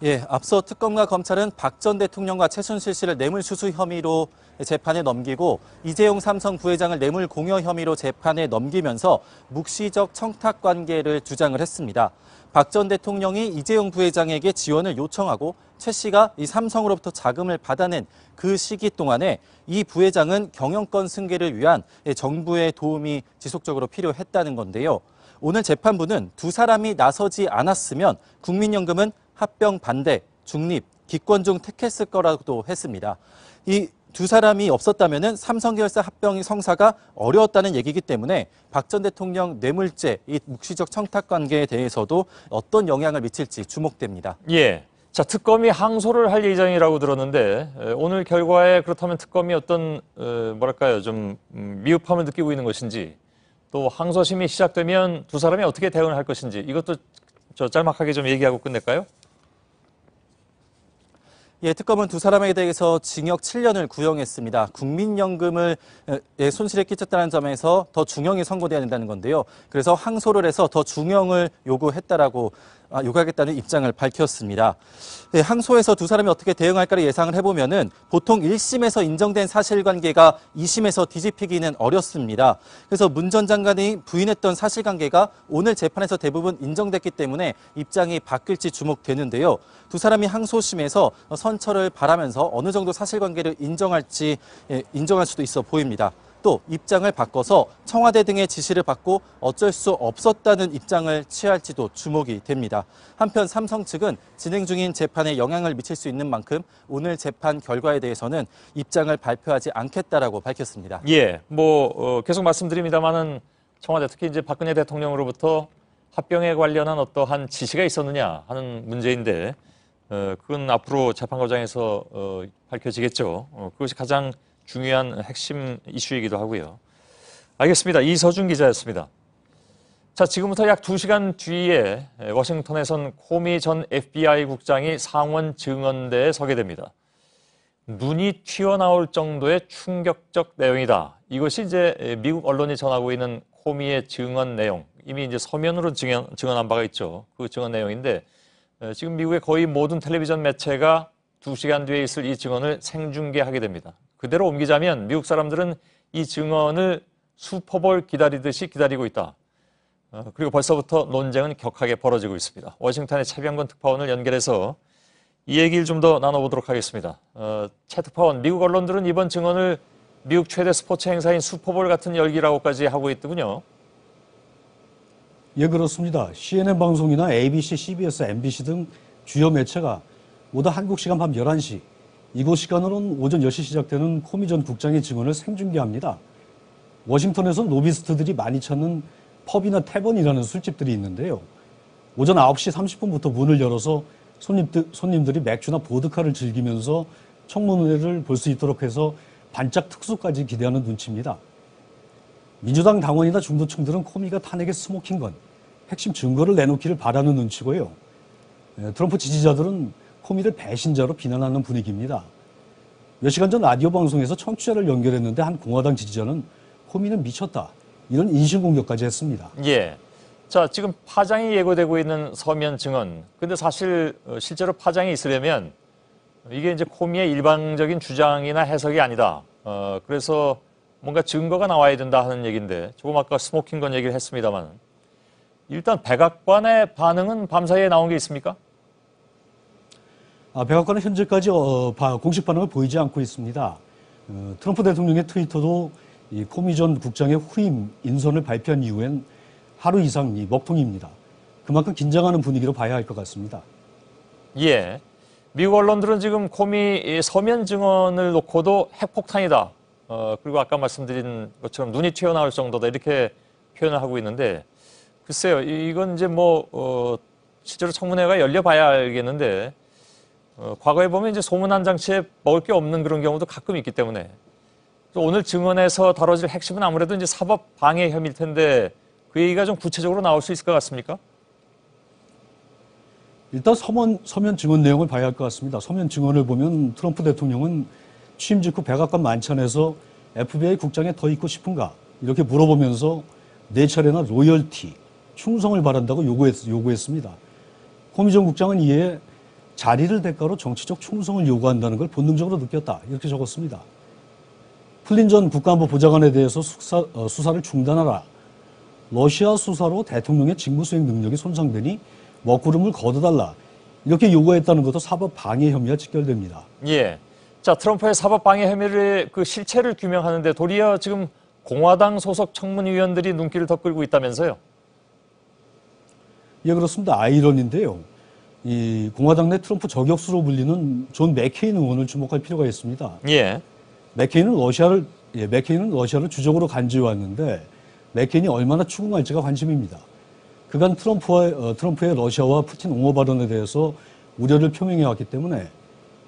예, 앞서 특검과 검찰은 박 전 대통령과 최순실 씨를 뇌물수수 혐의로 재판에 넘기고 이재용 삼성 부회장을 뇌물 공여 혐의로 재판에 넘기면서 묵시적 청탁 관계를 주장을 했습니다. 박 전 대통령이 이재용 부회장에게 지원을 요청하고 최 씨가 이 삼성으로부터 자금을 받아낸 그 시기 동안에 이 부회장은 경영권 승계를 위한 정부의 도움이 지속적으로 필요했다는 건데요. 오늘 재판부는 두 사람이 나서지 않았으면 국민연금은 합병 반대, 중립, 기권 중 택했을 거라고도 했습니다. 이 두 사람이 없었다면 삼성계열사 합병이 성사가 어려웠다는 얘기이기 때문에 박 전 대통령 뇌물죄, 이 묵시적 청탁 관계에 대해서도 어떤 영향을 미칠지 주목됩니다. 예. 자, 특검이 항소를 할 예정이라고 들었는데 오늘 결과에 그렇다면 특검이 어떤 뭐랄까요, 좀 미흡함을 느끼고 있는 것인지 또 항소심이 시작되면 두 사람이 어떻게 대응을 할 것인지 이것도 저 짤막하게 좀 얘기하고 끝낼까요? 예, 특검은 두 사람에 대해서 징역 7년을 구형했습니다. 국민연금을 손실에 끼쳤다는 점에서 더 중형이 선고돼야 된다는 건데요. 그래서 항소를 해서 더 중형을 요구하겠다는 입장을 밝혔습니다. 네, 항소에서 두 사람이 어떻게 대응할까를 예상을 해보면은 보통 1심에서 인정된 사실관계가 2심에서 뒤집히기는 어렵습니다. 그래서 문 전 장관이 부인했던 사실관계가 오늘 재판에서 대부분 인정됐기 때문에 입장이 바뀔지 주목되는데요. 두 사람이 항소심에서 선처를 바라면서 어느 정도 사실관계를 인정할 수도 있어 보입니다. 또 입장을 바꿔서 청와대 등의 지시를 받고 어쩔 수 없었다는 입장을 취할지도 주목이 됩니다. 한편 삼성 측은 진행 중인 재판에 영향을 미칠 수 있는 만큼 오늘 재판 결과에 대해서는 입장을 발표하지 않겠다라고 밝혔습니다. 예, 계속 말씀드립니다만은 청와대 특히 이제 박근혜 대통령으로부터 합병에 관련한 어떠한 지시가 있었느냐 하는 문제인데 그건 앞으로 재판 과정에서 밝혀지겠죠. 그것이 가장 중요한 핵심 이슈이기도 하고요. 알겠습니다. 이서준 기자였습니다. 자, 지금부터 약 2시간 뒤에 워싱턴에선 코미 전 FBI 국장이 상원 증언대에 서게 됩니다. 눈이 튀어나올 정도의 충격적 내용이다. 이것이 이제 미국 언론이 전하고 있는 코미의 증언 내용. 이미 이제 서면으로 증언한 바가 있죠. 그 증언 내용인데 지금 미국의 거의 모든 텔레비전 매체가 2시간 뒤에 있을 이 증언을 생중계하게 됩니다. 그대로 옮기자면 미국 사람들은 이 증언을 슈퍼볼 기다리듯이 기다리고 있다. 그리고 벌써부터 논쟁은 격하게 벌어지고 있습니다. 워싱턴의 최병건 특파원을 연결해서 이 얘기를 좀 더 나눠보도록 하겠습니다. 최 특파원, 미국 언론들은 이번 증언을 미국 최대 스포츠 행사인 슈퍼볼 같은 열기라고까지 하고 있더군요. 예, 그렇습니다. CNN 방송이나 ABC, CBS, MBC 등 주요 매체가 모두 한국 시간 밤 11시, 이곳 시간으로는 오전 10시 시작되는 코미 전 국장의 증언을 생중계합니다. 워싱턴에서 로비스트들이 많이 찾는 펍이나 태번이라는 술집들이 있는데요. 오전 9시 30분부터 문을 열어서 손님들이 맥주나 보드카를 즐기면서 청문회를 볼 수 있도록 해서 반짝 특수까지 기대하는 눈치입니다. 민주당 당원이나 중도층들은 코미가 탄핵의 스모킹건, 핵심 증거를 내놓기를 바라는 눈치고요. 트럼프 지지자들은 코미를 배신자로 비난하는 분위기입니다. 몇 시간 전 라디오 방송에서 청취자를 연결했는데 한 공화당 지지자는 코미는 미쳤다, 이런 인신공격까지 했습니다. 예. 자, 지금 파장이 예고되고 있는 서면 증언. 근데 사실 실제로 파장이 있으려면 이게 이제 코미의 일방적인 주장이나 해석이 아니다. 그래서 뭔가 증거가 나와야 된다 하는 얘기인데, 조금 아까 스모킹건 얘기를 했습니다만, 일단 백악관의 반응은 밤사이에 나온 게 있습니까? 백악관은 현재까지 공식 반응을 보이지 않고 있습니다. 트럼프 대통령의 트위터도 이 코미 전 국장의 후임 인선을 발표한 이후엔 하루 이상 먹통입니다. 그만큼 긴장하는 분위기로 봐야 할 것 같습니다. 예. 미국 언론들은 지금 코미 서면 증언을 놓고도 핵폭탄이다. 그리고 아까 말씀드린 것처럼 눈이 튀어나올 정도다, 이렇게 표현을 하고 있는데, 글쎄요, 이건 이제 실제로 청문회가 열려봐야 알겠는데, 과거에 보면 이제 소문 한 장치에 먹을 게 없는 그런 경우도 가끔 있기 때문에, 오늘 증언에서 다뤄질 핵심은 아무래도 이제 사법 방해 혐의일 텐데, 그 얘기가 좀 구체적으로 나올 수 있을 것 같습니까? 일단 서면 증언 내용을 봐야 할 것 같습니다. 서면 증언을 보면 트럼프 대통령은 취임 직후 백악관 만찬에서 FBI 국장에 더 있고 싶은가, 이렇게 물어보면서 4차례나 로열티, 충성을 바란다고 요구했습니다. 코미 전 국장은 이에 자리를 대가로 정치적 충성을 요구한다는 걸 본능적으로 느꼈다, 이렇게 적었습니다. 플린 전 국가안보 보좌관에 대해서 수사를 중단하라, 러시아 수사로 대통령의 직무수행 능력이 손상되니 먹구름을 걷어달라, 이렇게 요구했다는 것도 사법 방해 혐의와 직결됩니다. 예. 자, 트럼프의 사법 방해 혐의를 그 실체를 규명하는데 도리어 지금 공화당 소속 청문위원들이 눈길을 더 끌고 있다면서요? 예, 그렇습니다. 아이러니인데요. 이 공화당 내 트럼프 저격수로 불리는 존 맥케인 의원을 주목할 필요가 있습니다. 예. 맥케인은 러시아를 주적으로 간주해왔는데 맥케인이 얼마나 추궁할지가 관심입니다. 그간 트럼프의 러시아와 푸틴 옹호 발언에 대해서 우려를 표명해왔기 때문에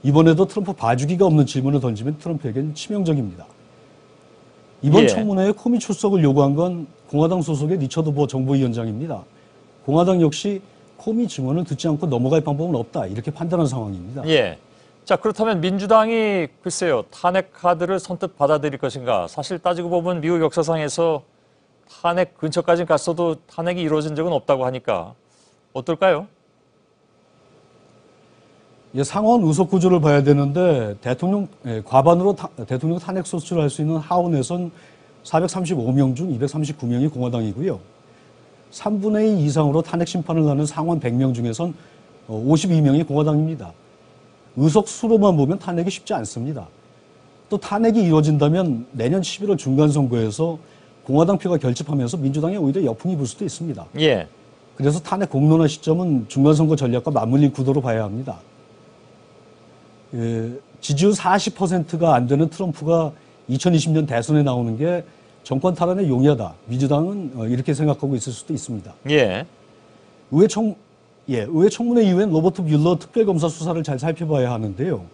이번에도 트럼프 봐주기가 없는 질문을 던지면 트럼프에겐 치명적입니다. 이번 청문회에 코미 출석을 요구한 건 공화당 소속의 리처드 보 정보위원장입니다. 공화당 역시 코미 증언을 듣지 않고 넘어갈 방법은 없다, 이렇게 판단한 상황입니다. 예. 자, 그렇다면 민주당이 글쎄요, 탄핵 카드를 선뜻 받아들일 것인가? 사실 따지고 보면 미국 역사상에서 탄핵 근처까지 갔어도 탄핵이 이루어진 적은 없다고 하니까 어떨까요? 예, 상원 의석 구조를 봐야 되는데 과반으로 대통령 탄핵 소추를 할 수 있는 하원에선 435명 중 239명이 공화당이고요. 3분의 2 이상으로 탄핵 심판을 하는 상원 100명 중에선 52명이 공화당입니다. 의석 수로만 보면 탄핵이 쉽지 않습니다. 또 탄핵이 이루어진다면 내년 11월 중간선거에서 공화당 표가 결집하면서 민주당에 오히려 역풍이 불 수도 있습니다. 예. 그래서 탄핵 공론화 시점은 중간선거 전략과 맞물린 구도로 봐야 합니다. 지지율 40%가 안 되는 트럼프가 2020년 대선에 나오는 게 정권 탈환에 용이하다, 민주당은 이렇게 생각하고 있을 수도 있습니다. 예. 의회 청문회 이후엔 로버트 뮬러 특별검사 수사를 잘 살펴봐야 하는데요.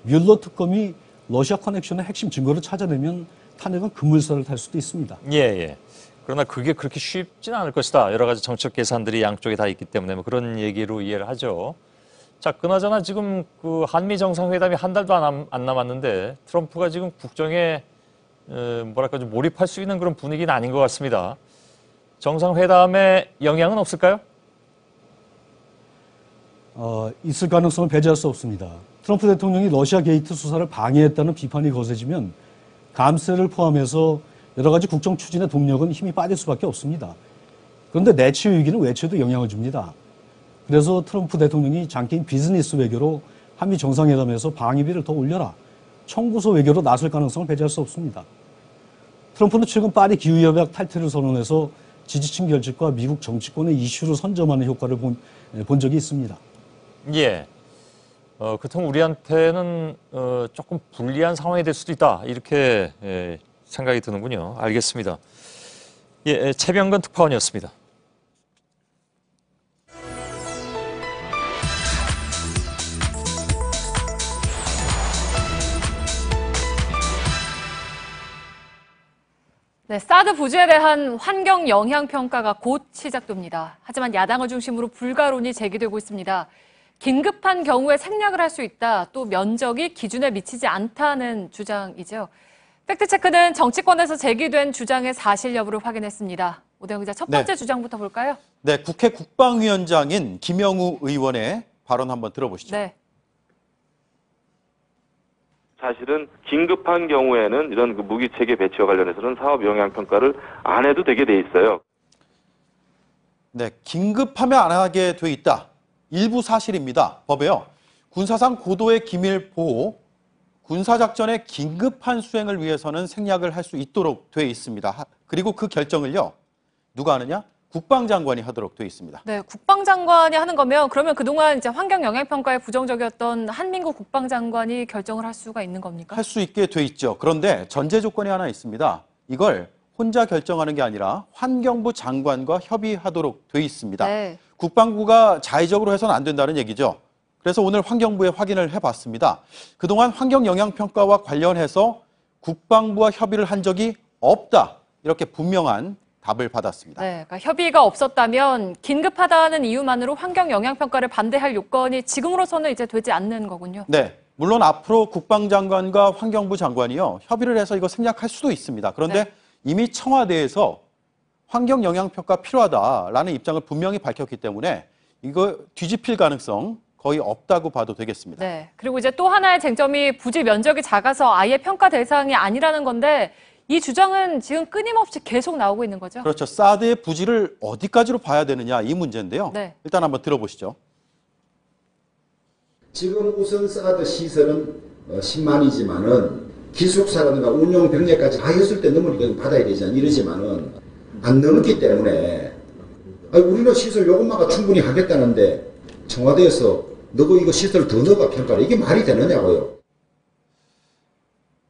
뮬러 특검이 러시아 커넥션의 핵심 증거를 찾아내면 탄핵은 급물살을 탈 수도 있습니다. 예. 그러나 그게 그렇게 쉽지는 않을 것이다. 여러 가지 정치적 계산들이 양쪽에 다 있기 때문에 그런 얘기로 이해를 하죠. 자, 그나저나 지금 그 한미 정상회담이 한 달도 안 남았는데 트럼프가 지금 국정에 뭐랄까 좀 몰입할 수 있는 그런 분위기는 아닌 것 같습니다. 정상회담에 영향은 없을까요? 있을 가능성을 배제할 수 없습니다. 트럼프 대통령이 러시아 게이트 수사를 방해했다는 비판이 거세지면 감세를 포함해서 여러 가지 국정 추진의 동력은 힘이 빠질 수밖에 없습니다. 그런데 내치 위기는 외치에도 영향을 줍니다. 그래서 트럼프 대통령이 장기인 비즈니스 외교로 한미 정상회담에서 방위비를 더 올려라, 청구서 외교로 나설 가능성을 배제할 수 없습니다. 트럼프는 최근 파리 기후협약 탈퇴를 선언해서 지지층 결집과 미국 정치권의 이슈를 선점하는 효과를 본 적이 있습니다. 예. 그렇다면 우리한테는 조금 불리한 상황이 될 수도 있다, 이렇게 생각이 드는군요. 알겠습니다. 예, 최병건 특파원이었습니다. 네, 사드 부지에 대한 환경 영향 평가가 곧 시작됩니다. 하지만 야당을 중심으로 불가론이 제기되고 있습니다. 긴급한 경우에 생략을 할 수 있다, 또 면적이 기준에 미치지 않다는 주장이죠. 팩트체크는 정치권에서 제기된 주장의 사실 여부를 확인했습니다. 오대영 기자, 첫 번째 주장부터 볼까요? 네, 국회 국방위원장인 김영우 의원의 발언 한번 들어보시죠. 네. 사실은 긴급한 경우에는 이런 그 무기체계 배치와 관련해서는 사업 영향 평가를 안 해도 되게 돼 있어요. 네, 긴급하면 안 하게 돼 있다. 일부 사실입니다. 법에요. 군사상 고도의 기밀 보호, 군사작전의 긴급한 수행을 위해서는 생략을 할 수 있도록 돼 있습니다. 그리고 그 결정을요, 누가 하느냐? 국방장관이 하도록 돼 있습니다. 네, 국방장관이 하는 거면 그러면 그동안 이제 환경 영향 평가에 부정적이었던 한민국 국방장관이 결정을 할 수가 있는 겁니까? 할 수 있게 돼 있죠. 그런데 전제 조건이 하나 있습니다. 이걸 혼자 결정하는 게 아니라 환경부 장관과 협의하도록 돼 있습니다. 네. 국방부가 자의적으로 해서는 안 된다는 얘기죠. 그래서 오늘 환경부에 확인을 해봤습니다. 그동안 환경 영향 평가와 관련해서 국방부와 협의를 한 적이 없다. 이렇게 분명한 답을 받았습니다. 네, 그러니까 협의가 없었다면 긴급하다는 이유만으로 환경 영향 평가를 반대할 요건이 지금으로서는 이제 되지 않는 거군요. 네, 물론 앞으로 국방장관과 환경부 장관이요, 협의를 해서 이거 생략할 수도 있습니다. 그런데 네. 이미 청와대에서 환경 영향 평가 필요하다라는 입장을 분명히 밝혔기 때문에 이거 뒤집힐 가능성 거의 없다고 봐도 되겠습니다. 네, 그리고 이제 또 하나의 쟁점이 부지 면적이 작아서 아예 평가 대상이 아니라는 건데 이 주장은 지금 끊임없이 계속 나오고 있는 거죠? 그렇죠. 사드의 부지를 어디까지로 봐야 되느냐 이 문제인데요. 네. 일단 한번 들어보시죠. 지금 우선 사드 시설은 10만이지만은 기숙사라든가 운용 병력까지 다 했을 때 넘으니까 받아야 되잖아요. 이러지만은 안 넘었기 때문에 우리는 시설 요것만가 충분히 하겠다는데 청와대에서 너가 이거 시설 더 넣어가 평가를 이게 말이 되느냐고요.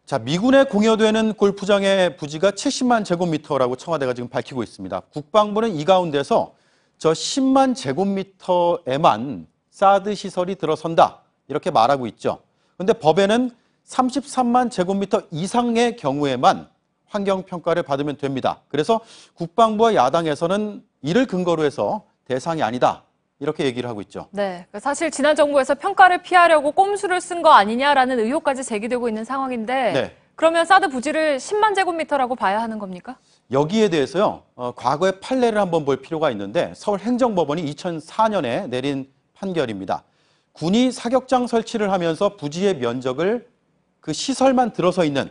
자, 미군에 공여되는 골프장의 부지가 70만 제곱미터라고 청와대가 지금 밝히고 있습니다. 국방부는 이 가운데서 저 10만 제곱미터에만 사드 시설이 들어선다 이렇게 말하고 있죠. 그런데 법에는 33만 제곱미터 이상의 경우에만 환경평가를 받으면 됩니다. 그래서 국방부와 야당에서는 이를 근거로 해서 대상이 아니다. 이렇게 얘기를 하고 있죠. 네, 사실 지난 정부에서 평가를 피하려고 꼼수를 쓴 거 아니냐라는 의혹까지 제기되고 있는 상황인데 네. 그러면 사드 부지를 10만 제곱미터라고 봐야 하는 겁니까? 여기에 대해서요, 과거의 판례를 한번 볼 필요가 있는데 서울행정법원이 2004년에 내린 판결입니다. 군이 사격장 설치를 하면서 부지의 면적을 그 시설만 들어서 있는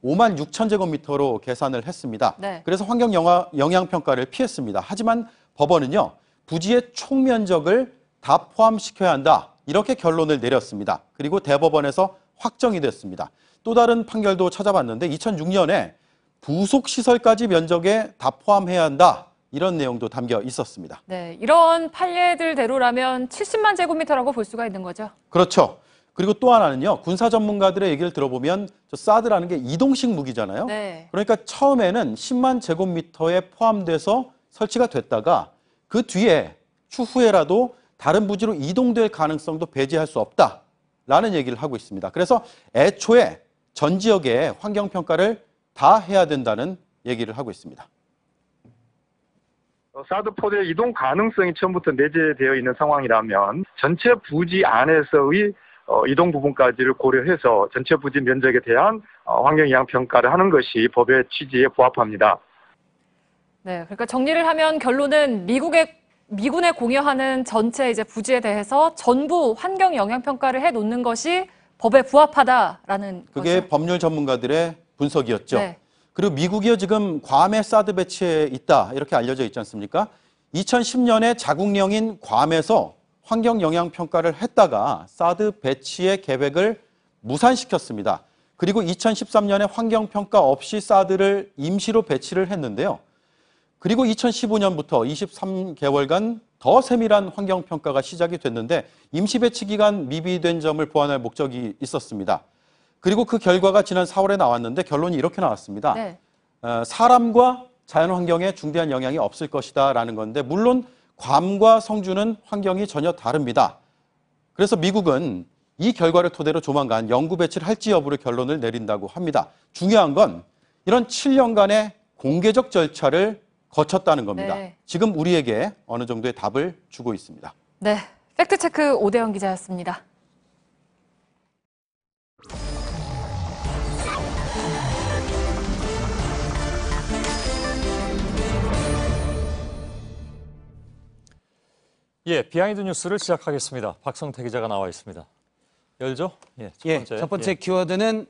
5만 6천 제곱미터로 계산을 했습니다. 네. 그래서 환경 영향 평가를 피했습니다. 하지만 법원은요, 부지의 총 면적을 다 포함시켜야 한다. 이렇게 결론을 내렸습니다. 그리고 대법원에서 확정이 됐습니다. 또 다른 판결도 찾아봤는데 2006년에 부속시설까지 면적에 다 포함해야 한다. 이런 내용도 담겨 있었습니다. 네, 이런 판례들대로라면 70만 제곱미터라고 볼 수가 있는 거죠. 그렇죠. 그리고 또 하나는요, 군사 전문가들의 얘기를 들어보면 저 사드라는 게 이동식 무기잖아요. 네. 그러니까 처음에는 10만 제곱미터에 포함돼서 설치가 됐다가 그 뒤에 추후에라도 다른 부지로 이동될 가능성도 배제할 수 없다라는 얘기를 하고 있습니다. 그래서 애초에 전 지역에 환경평가를 다 해야 된다는 얘기를 하고 있습니다. 사드 포대의 이동 가능성이 처음부터 내재되어 있는 상황이라면 전체 부지 안에서의 이동 부분까지를 고려해서 전체 부지 면적에 대한 환경영향 평가를 하는 것이 법의 취지에 부합합니다. 네, 그러니까 정리를 하면 결론은 미군에 공여하는 전체 이제 부지에 대해서 전부 환경 영향 평가를 해 놓는 것이 법에 부합하다라는 그게 거죠. 법률 전문가들의 분석이었죠. 네. 그리고 미국이요, 지금 괌에 사드 배치에 있다 이렇게 알려져 있지 않습니까? 2010년에 자국령인 괌에서 환경 영향 평가를 했다가 사드 배치의 계획을 무산시켰습니다. 그리고 2013년에 환경 평가 없이 사드를 임시로 배치를 했는데요. 그리고 2015년부터 23개월간 더 세밀한 환경평가가 시작이 됐는데 임시 배치 기간 미비된 점을 보완할 목적이 있었습니다. 그리고 그 결과가 지난 4월에 나왔는데 결론이 이렇게 나왔습니다. 네. 사람과 자연환경에 중대한 영향이 없을 것이다라는 건데 물론 괌과 성주는 환경이 전혀 다릅니다. 그래서 미국은 이 결과를 토대로 조만간 영구 배치를 할지 여부를 결론을 내린다고 합니다. 중요한 건 이런 7년간의 공개적 절차를 거쳤다는 겁니다. 네. 지금 우리에게 어느 정도의 답을 주고 있습니다. 네, 팩트체크 오대영 기자였습니다. 예, 비하인드 뉴스를 시작하겠습니다. 박성태 기자가 나와 있습니다. 열죠? 첫 번째 키워드는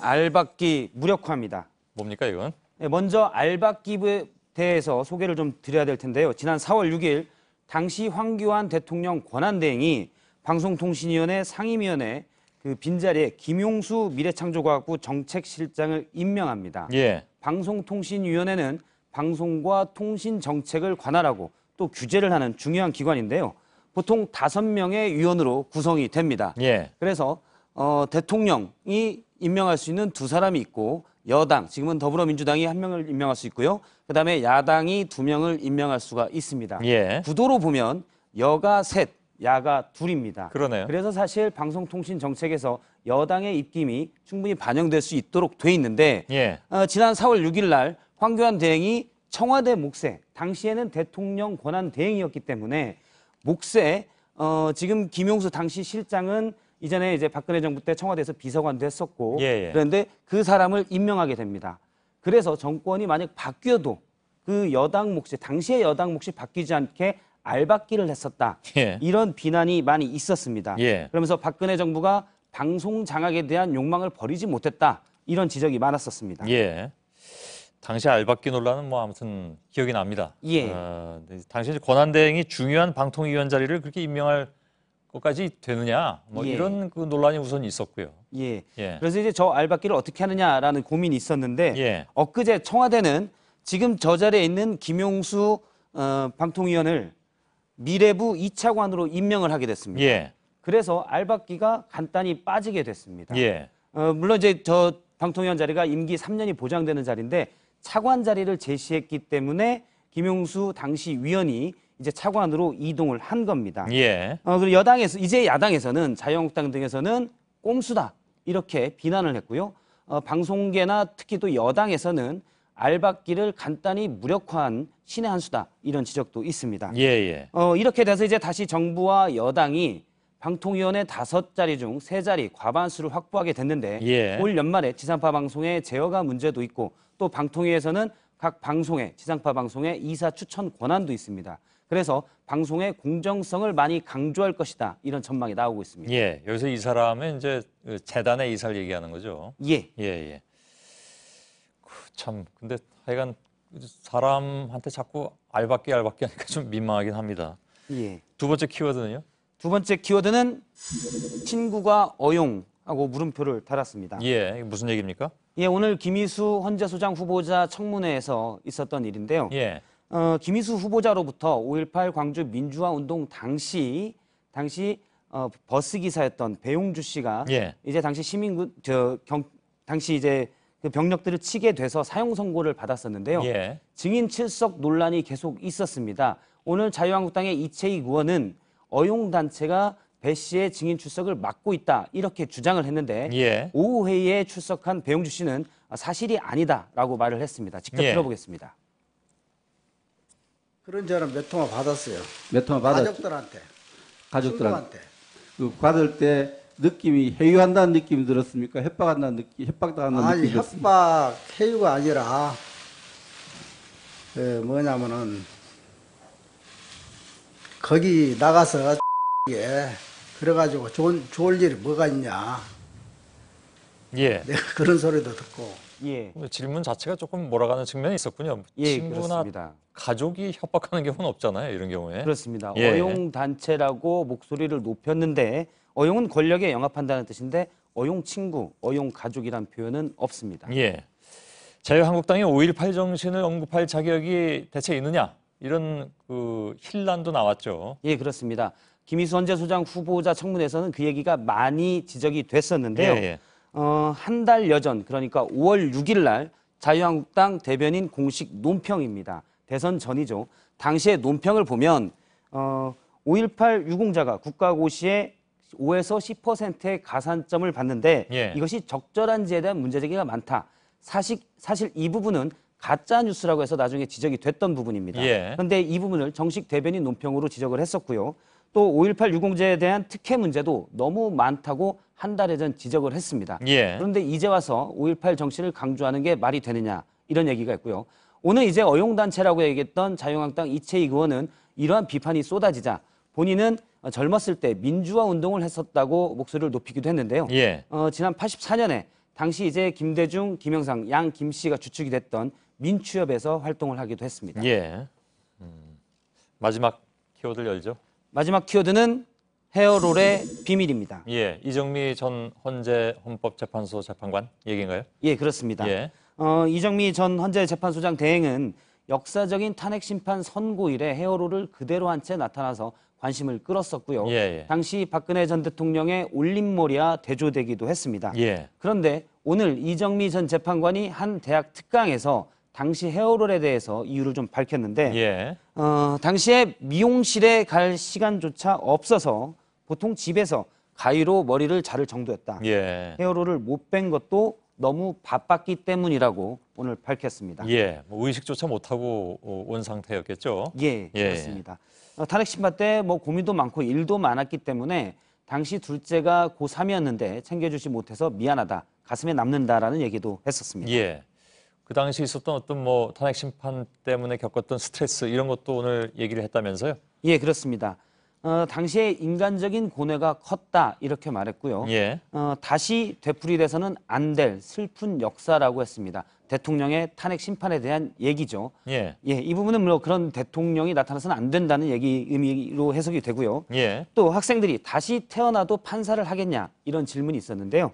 알박기 무력화입니다. 뭡니까 이건? 먼저 알박기에 대해서 소개를 좀 드려야 될 텐데요. 지난 4월 6일 당시 황교안 대통령 권한대행이 방송통신위원회 상임위원회 그 빈자리에 김용수 미래창조과학부 정책실장을 임명합니다. 예. 방송통신위원회는 방송과 통신 정책을 관할하고 또 규제를 하는 중요한 기관인데요. 보통 5명의 위원으로 구성이 됩니다. 예. 그래서 대통령이 임명할 수 있는 2사람이 있고 여당, 지금은 더불어민주당이 1명을 임명할 수 있고요. 그다음에 야당이 2명을 임명할 수가 있습니다. 예. 구도로 보면 여가 3, 야가 2입니다. 그러네요. 그래서 사실 방송통신 정책에서 여당의 입김이 충분히 반영될 수 있도록 돼 있는데 예. 지난 4월 6일 날 황교안 대행이 청와대 몫에 당시에는 대통령 권한 대행이었기 때문에 몫에 지금 김용수 당시 실장은 이전에 이제 박근혜 정부 때 청와대에서 비서관도 했었고 그런데 그 사람을 임명하게 됩니다. 그래서 정권이 만약 바뀌어도 그 여당 몫이 당시의 여당 몫이 바뀌지 않게 알박기를 했었다. 이런 비난이 많이 있었습니다. 그러면서 박근혜 정부가 방송 장악에 대한 욕망을 버리지 못했다. 이런 지적이 많았었습니다. 예. 당시 알박기 논란은 뭐 아무튼 기억이 납니다. 당시 권한대행이 중요한 방통위원 자리를 그렇게 임명할 것까지 되느냐 뭐 이런 그 논란이 우선 있었고요. 그래서 이제 저 알박기를 어떻게 하느냐라는 고민이 있었는데 엊그제 청와대는 지금 저 자리에 있는 김용수 방통위원을 미래부 2차관으로 임명을 하게 됐습니다. 그래서 알박기가 간단히 빠지게 됐습니다. 물론 이제 저 방통위원 자리가 임기 3년이 보장되는 자리인데 차관 자리를 제시했기 때문에 김용수 당시 위원이 이제 차관으로 이동을 한 겁니다. 그리고 이제 야당에서는 자유한국당 등에서는 꼼수다 이렇게 비난을 했고요. 방송계나 특히 또 여당에서는 알박기를 간단히 무력화한 신의 한 수다 이런 지적도 있습니다. 이렇게 돼서 이제 다시 정부와 여당이 방통위원회 5자리 중 3자리 과반수를 확보하게 됐는데 올 연말에 지상파 방송의 제어가 문제도 있고 또 방통위에서는 각 방송의 지상파 방송의 이사 추천 권한도 있습니다. 그래서 방송의 공정성을 많이 강조할 것이다 이런 전망이 나오고 있습니다. 여기서 이 사람은 이제 재단의 이사를 얘기하는 거죠. 참 근데 하여간 사람한테 자꾸 알박기 하니까 좀 민망하긴 합니다. 두 번째 키워드는요? 두 번째 키워드는 친구가 어용하고 물음표를 달았습니다. 이게 무슨 얘기입니까? 오늘 김희수 헌재소장 후보자 청문회에서 있었던 일인데요. 김희수 후보자로부터 5.18 광주 민주화 운동 당시 버스 기사였던 배용주 씨가 이제 당시 당시 이제 그 병력들을 치게 돼서 사형 선고를 받았었는데요. 증인 출석 논란이 계속 있었습니다. 오늘 자유한국당의 이채익 의원은 어용 단체가 배 씨의 증인 출석을 막고 있다 이렇게 주장을 했는데 오후 회의에 출석한 배용주 씨는 사실이 아니다라고 말을 했습니다. 직접 들어보겠습니다. 그런 전화 몇 통화 받았어요. 몇 통화 받았죠. 가족들한테. 그 받을 때 느낌이 회유한다는 느낌이 들었습니까? 협박한다는 느낌, 협박당한다는 느낌이 들었습니까? 협박 회유가 아니라 뭐냐면은 거기 나가서 그래가지고 좋을 일이 뭐가 있냐. 내가 그런 소리도 듣고. 질문 자체가 조금 몰아가는 측면이 있었군요. 친구나 그렇습니다. 가족이 협박하는 경우는 없잖아요. 이런 경우에. 그렇습니다. 어용 단체라고 목소리를 높였는데 어용은 권력에 영합한다는 뜻인데 어용 친구, 어용 가족이란 표현은 없습니다. 자유한국당이 5.18 정신을 언급할 자격이 대체 있느냐 이런 그 hir난도 나왔죠. 그렇습니다. 김희수 헌재소장 후보자 청문회에서는 그 얘기가 많이 지적이 됐었는데요. 한 달여 전 그러니까 5월 6일 날 자유한국당 대변인 공식 논평입니다. 대선 전이죠. 당시의 논평을 보면 5.18 유공자가 국가고시에 5에서 10%의 가산점을 받는데 이것이 적절한지에 대한 문제제기가 많다. 사실 이 부분은 가짜 뉴스라고 해서 나중에 지적이 됐던 부분입니다. 예. 그런데 이 부분을 정식 대변인 논평으로 지적을 했었고요. 또 5.18 유공자에 대한 특혜 문제도 너무 많다고 한 달 전 지적을 했습니다. 예. 그런데 이제 와서 5.18 정신을 강조하는 게 말이 되느냐 이런 얘기가 있고요. 오늘 이제 어용단체라고 얘기했던 자유한국당 이채익 의원은 이러한 비판이 쏟아지자 본인은 젊었을 때 민주화 운동을 했었다고 목소리를 높이기도 했는데요. 예. 지난 84년에 당시 이제 김대중, 김영삼, 양 김씨가 주축이 됐던 민추협에서 활동을 하기도 했습니다. 예. 마지막 키워드를 열죠. 마지막 키워드는 헤어롤의 비밀입니다. 예, 이정미 전 헌재 헌법재판소 재판관 얘기인가요? 예, 그렇습니다. 예. 이정미 전 헌재 재판소장 대행은 역사적인 탄핵 심판 선고일에 헤어롤을 그대로 한 채 나타나서 관심을 끌었었고요. 예. 당시 박근혜 전 대통령의 올림머리와 대조되기도 했습니다. 예. 그런데 오늘 이정미 전 재판관이 한 대학 특강에서 당시 헤어롤에 대해서 이유를 좀 밝혔는데 예. 당시에 미용실에 갈 시간조차 없어서 보통 집에서 가위로 머리를 자를 정도였다. 예. 헤어롤을 못 뺀 것도 너무 바빴기 때문이라고 오늘 밝혔습니다. 예. 뭐 의식조차 못하고 온 상태였겠죠. 예, 그렇습니다. 탄핵 심판 때 뭐 고민도 많고 일도 많았기 때문에 당시 둘째가 고3이었는데 챙겨주지 못해서 미안하다, 가슴에 남는다라는 얘기도 했었습니다. 예. 그 당시 있었던 어떤 뭐 탄핵 심판 때문에 겪었던 스트레스 이런 것도 오늘 얘기를 했다면서요? 예, 그렇습니다. 당시에 인간적인 고뇌가 컸다 이렇게 말했고요. 예. 다시 되풀이돼서는 안 될 슬픈 역사라고 했습니다. 대통령의 탄핵 심판에 대한 얘기죠. 예. 예, 이 부분은 물론 그런 대통령이 나타나서는 안 된다는 의미로 해석이 되고요. 예. 또 학생들이 다시 태어나도 판사를 하겠냐 이런 질문이 있었는데요.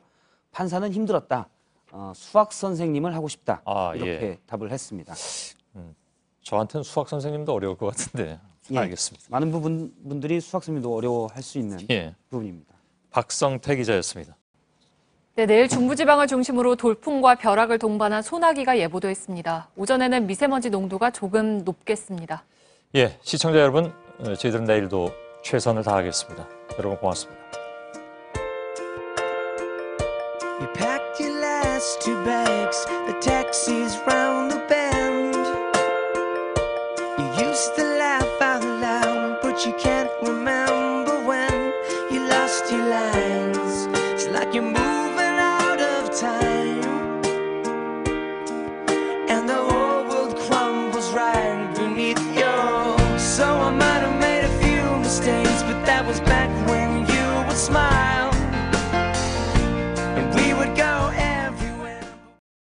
판사는 힘들었다. 수학 선생님을 하고 싶다. 이렇게 답을 했습니다. 저한테는 수학 선생님도 어려울 것 같은데. 예, 알겠습니다. 많은 분들이 수학 선생님도 어려워할 수 있는 부분입니다. 박성태 기자였습니다. 네, 내일 중부지방을 중심으로 돌풍과 벼락을 동반한 소나기가 예보돼 있습니다. 오전에는 미세먼지 농도가 조금 높겠습니다. 예, 시청자 여러분, 저희들은 내일도 최선을 다하겠습니다. 여러분 고맙습니다. You packed your last 2 bags, the taxi's round the bend. You used to laugh out loud, but you can't remember when you lost your lines. It's like you're moving out of time, and the whole world crumbles right beneath you. So I might have made a few mistakes, but that was back when you would smile.